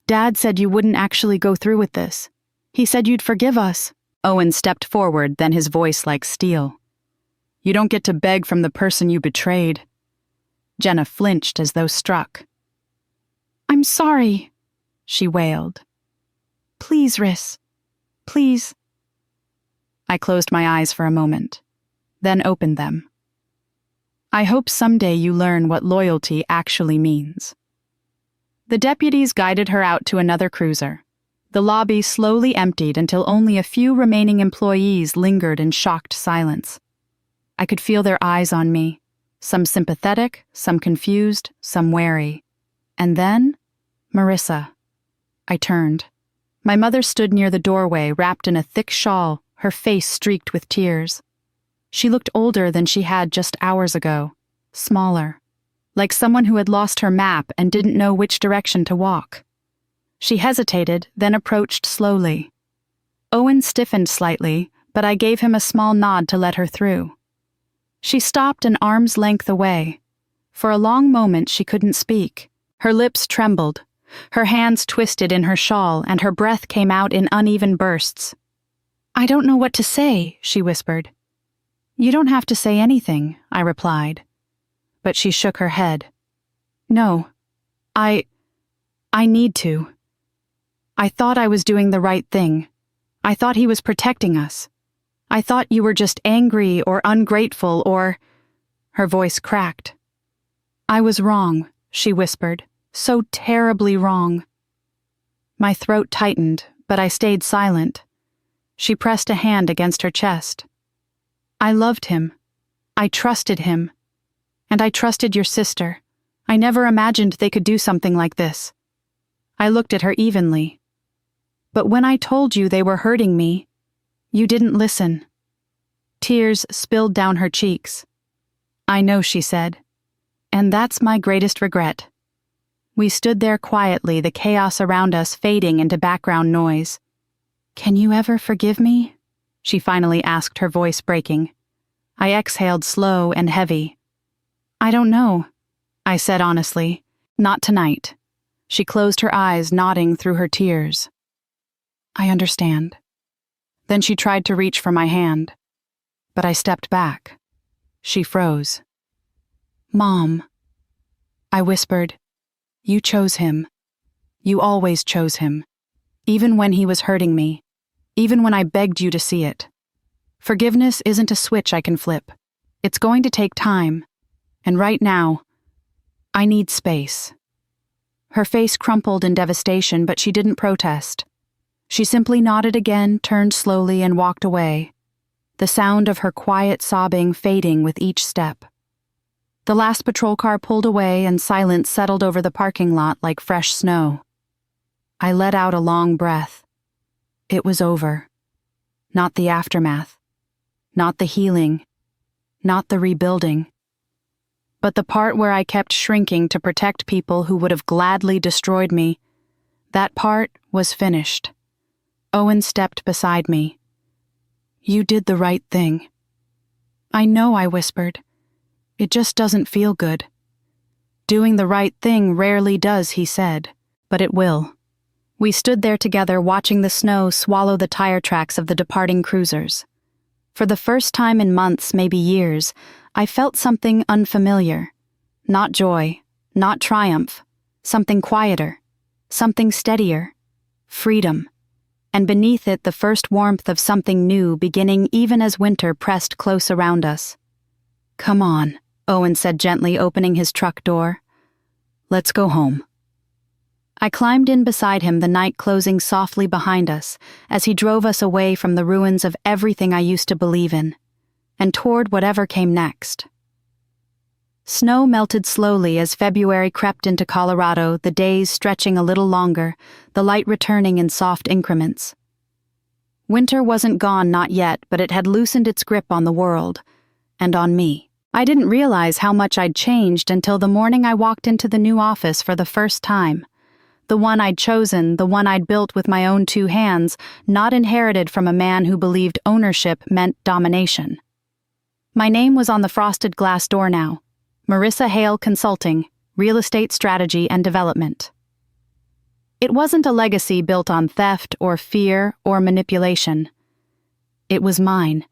"Dad said you wouldn't actually go through with this. He said you'd forgive us." Owen stepped forward, then his voice like steel. "You don't get to beg from the person you betrayed." Jenna flinched as though struck. "I'm sorry," she wailed. "Please, Riss. Please." I closed my eyes for a moment, then opened them. "I hope someday you learn what loyalty actually means." The deputies guided her out to another cruiser. The lobby slowly emptied until only a few remaining employees lingered in shocked silence. I could feel their eyes on me, some sympathetic, some confused, some wary. And then, Marissa. I turned. My mother stood near the doorway, wrapped in a thick shawl, her face streaked with tears. She looked older than she had just hours ago, smaller, like someone who had lost her map and didn't know which direction to walk. She hesitated, then approached slowly. Owen stiffened slightly, but I gave him a small nod to let her through. She stopped an arm's length away. For a long moment she couldn't speak. Her lips trembled. Her hands twisted in her shawl, and her breath came out in uneven bursts. "I don't know what to say," she whispered. "You don't have to say anything," I replied. But she shook her head. "No, I need to. I thought I was doing the right thing. I thought he was protecting us. I thought you were just angry or ungrateful or—" Her voice cracked. "I was wrong," she whispered. "So terribly wrong." My throat tightened, but I stayed silent. She pressed a hand against her chest. "I loved him. I trusted him. And I trusted your sister. I never imagined they could do something like this." I looked at her evenly. "But when I told you they were hurting me, you didn't listen." Tears spilled down her cheeks. "I know," she said. "And that's my greatest regret." We stood there quietly, the chaos around us fading into background noise. "Can you ever forgive me?" she finally asked, her voice breaking. I exhaled slow and heavy. "I don't know," I said honestly. "Not tonight." She closed her eyes, nodding through her tears. "I understand." Then she tried to reach for my hand. But I stepped back. She froze. "Mom," I whispered, "you chose him. You always chose him. Even when he was hurting me. Even when I begged you to see it. Forgiveness isn't a switch I can flip. It's going to take time. And right now, I need space." Her face crumpled in devastation, but she didn't protest. She simply nodded again, turned slowly, and walked away, the sound of her quiet sobbing fading with each step. The last patrol car pulled away, and silence settled over the parking lot like fresh snow. I let out a long breath. It was over. Not the aftermath. Not the healing. Not the rebuilding. But the part where I kept shrinking to protect people who would have gladly destroyed me, that part was finished. Owen stepped beside me. "You did the right thing." "I know," I whispered. "It just doesn't feel good." "Doing the right thing rarely does," he said, "but it will." We stood there together, watching the snow swallow the tire tracks of the departing cruisers. For the first time in months, maybe years, I felt something unfamiliar. Not joy, not triumph, something quieter, something steadier. Freedom. And beneath it the first warmth of something new beginning even as winter pressed close around us. "Come on," Owen said gently, opening his truck door. "Let's go home." I climbed in beside him, the night closing softly behind us, as he drove us away from the ruins of everything I used to believe in, and toward whatever came next. Snow melted slowly as February crept into Colorado, the days stretching a little longer, the light returning in soft increments. Winter wasn't gone, not yet, but it had loosened its grip on the world, and on me. I didn't realize how much I'd changed until the morning I walked into the new office for the first time. The one I'd chosen, the one I'd built with my own 2 hands, not inherited from a man who believed ownership meant domination. My name was on the frosted glass door now. Marissa Hale Consulting, Real Estate Strategy and Development. It wasn't a legacy built on theft or fear or manipulation. It was mine.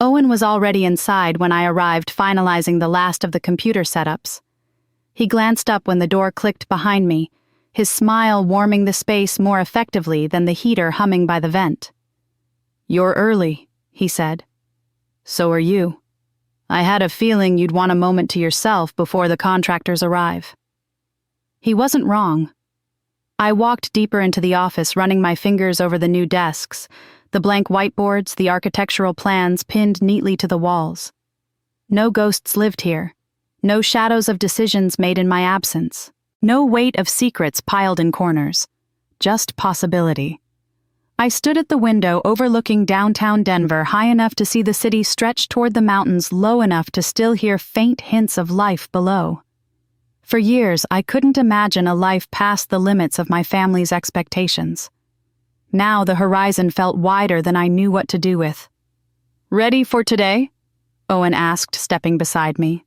Owen was already inside when I arrived, finalizing the last of the computer setups. He glanced up when the door clicked behind me, his smile warming the space more effectively than the heater humming by the vent. "You're early," he said. "So are you. I had a feeling you'd want a moment to yourself before the contractors arrive." He wasn't wrong. I walked deeper into the office, running my fingers over the new desks, the blank whiteboards, the architectural plans pinned neatly to the walls. No ghosts lived here. No shadows of decisions made in my absence. No weight of secrets piled in corners. Just possibility. I stood at the window overlooking downtown Denver, high enough to see the city stretch toward the mountains, low enough to still hear faint hints of life below. For years, I couldn't imagine a life past the limits of my family's expectations. Now the horizon felt wider than I knew what to do with. "Ready for today?" Owen asked, stepping beside me.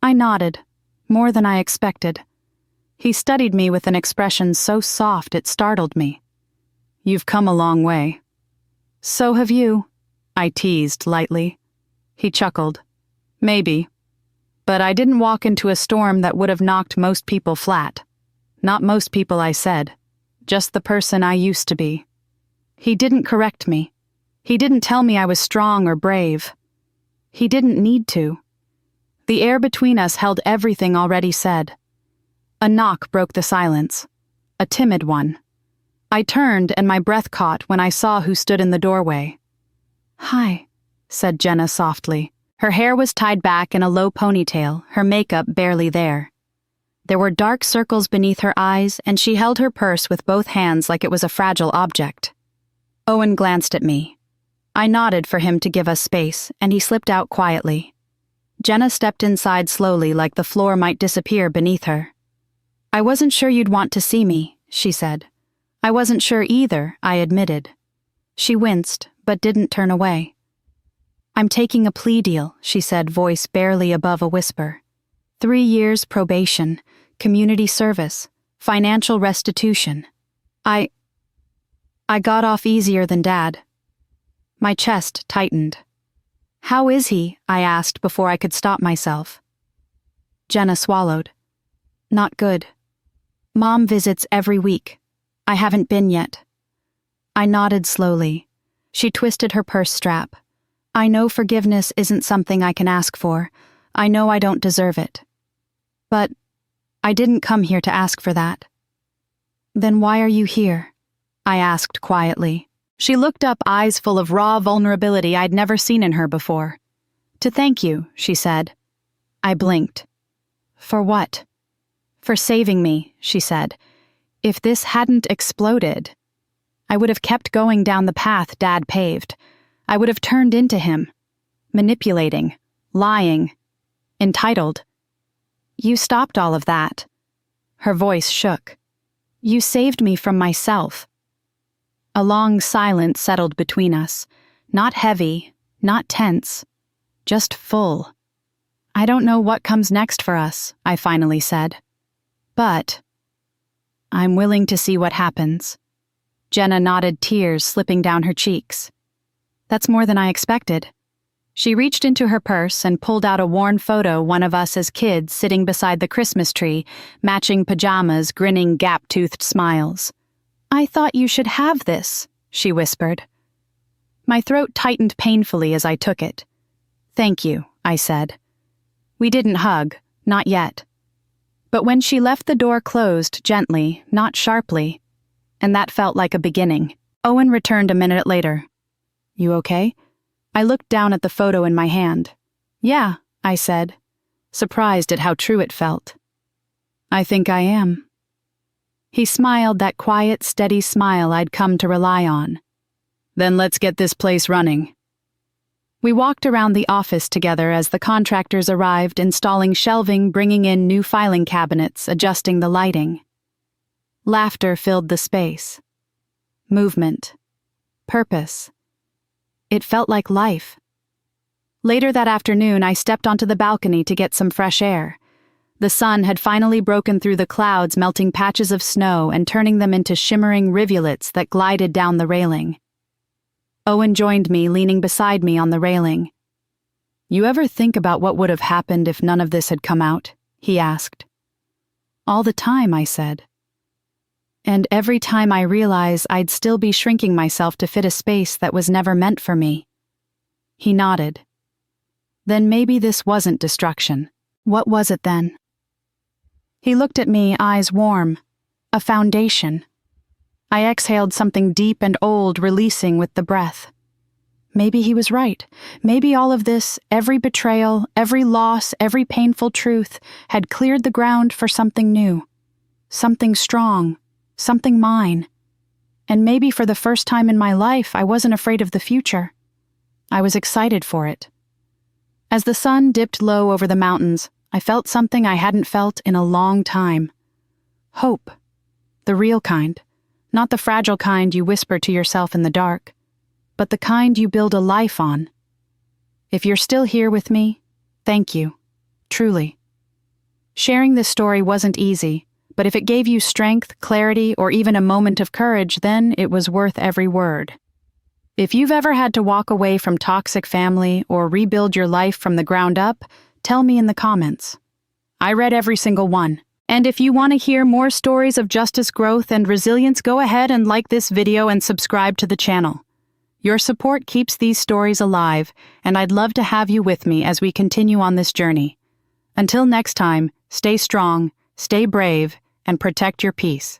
I nodded, more than I expected. He studied me with an expression so soft it startled me. "You've come a long way." "So have you," I teased lightly. He chuckled. "Maybe. But I didn't walk into a storm that would have knocked most people flat. Not most people, I said. Just the person I used to be." He didn't correct me. He didn't tell me I was strong or brave. He didn't need to. The air between us held everything already said. A knock broke the silence. A timid one. I turned and my breath caught when I saw who stood in the doorway. "Hi," said Jenna softly. Her hair was tied back in a low ponytail, her makeup barely there. There were dark circles beneath her eyes, and she held her purse with both hands like it was a fragile object. Owen glanced at me. I nodded for him to give us space, and he slipped out quietly. Jenna stepped inside slowly, like the floor might disappear beneath her. "I wasn't sure you'd want to see me," she said. "I wasn't sure either," I admitted. She winced, but didn't turn away. "I'm taking a plea deal," she said, voice barely above a whisper. 3 years probation, community service, financial restitution. I got off easier than Dad. My chest tightened. "How is he?" I asked before I could stop myself. Jenna swallowed. "Not good. Mom visits every week. I haven't been yet." I nodded slowly. She twisted her purse strap. "I know forgiveness isn't something I can ask for. I know I don't deserve it. But I didn't come here to ask for that." "Then why are you here?" I asked quietly. She looked up, eyes full of raw vulnerability I'd never seen in her before. "To thank you," she said. I blinked. "For what?" "For saving me," she said. "If this hadn't exploded, I would have kept going down the path Dad paved. I would have turned into him. Manipulating, lying, entitled. You stopped all of that." Her voice shook. "You saved me from myself." A long silence settled between us. Not heavy, not tense, just full. "I don't know what comes next for us," I finally said. "But I'm willing to see what happens." Jenna nodded, tears slipping down her cheeks. "That's more than I expected." She reached into her purse and pulled out a worn photo, one of us as kids sitting beside the Christmas tree, matching pajamas, grinning gap-toothed smiles. "I thought you should have this," she whispered. My throat tightened painfully as I took it. "Thank you," I said. We didn't hug, not yet. But when she left, the door closed gently, not sharply, and that felt like a beginning. Owen returned a minute later. "You okay?" I looked down at the photo in my hand. "Yeah," I said, surprised at how true it felt. "I think I am." He smiled, that quiet, steady smile I'd come to rely on. "Then let's get this place running." We walked around the office together as the contractors arrived, installing shelving, bringing in new filing cabinets, adjusting the lighting. Laughter filled the space. Movement. Purpose. It felt like life. Later that afternoon, I stepped onto the balcony to get some fresh air. The sun had finally broken through the clouds, melting patches of snow and turning them into shimmering rivulets that glided down the railing. Owen joined me, leaning beside me on the railing. "You ever think about what would have happened if none of this had come out?" he asked. "All the time," I said. "And every time I realize I'd still be shrinking myself to fit a space that was never meant for me." He nodded. "Then maybe this wasn't destruction. What was it then?" He looked at me, eyes warm. A foundation. I exhaled something deep and old, releasing with the breath. Maybe he was right. Maybe all of this, every betrayal, every loss, every painful truth, had cleared the ground for something new. Something strong. Something mine. And maybe for the first time in my life, I wasn't afraid of the future. I was excited for it. As the sun dipped low over the mountains, I felt something I hadn't felt in a long time. Hope. The real kind. Not the fragile kind you whisper to yourself in the dark, but the kind you build a life on. If you're still here with me, thank you. Truly. Sharing this story wasn't easy, but if it gave you strength, clarity, or even a moment of courage, then it was worth every word. If you've ever had to walk away from toxic family or rebuild your life from the ground up, tell me in the comments. I read every single one. And if you want to hear more stories of justice, growth, and resilience, go ahead and like this video and subscribe to the channel. Your support keeps these stories alive, and I'd love to have you with me as we continue on this journey. Until next time, stay strong, stay brave, and protect your peace.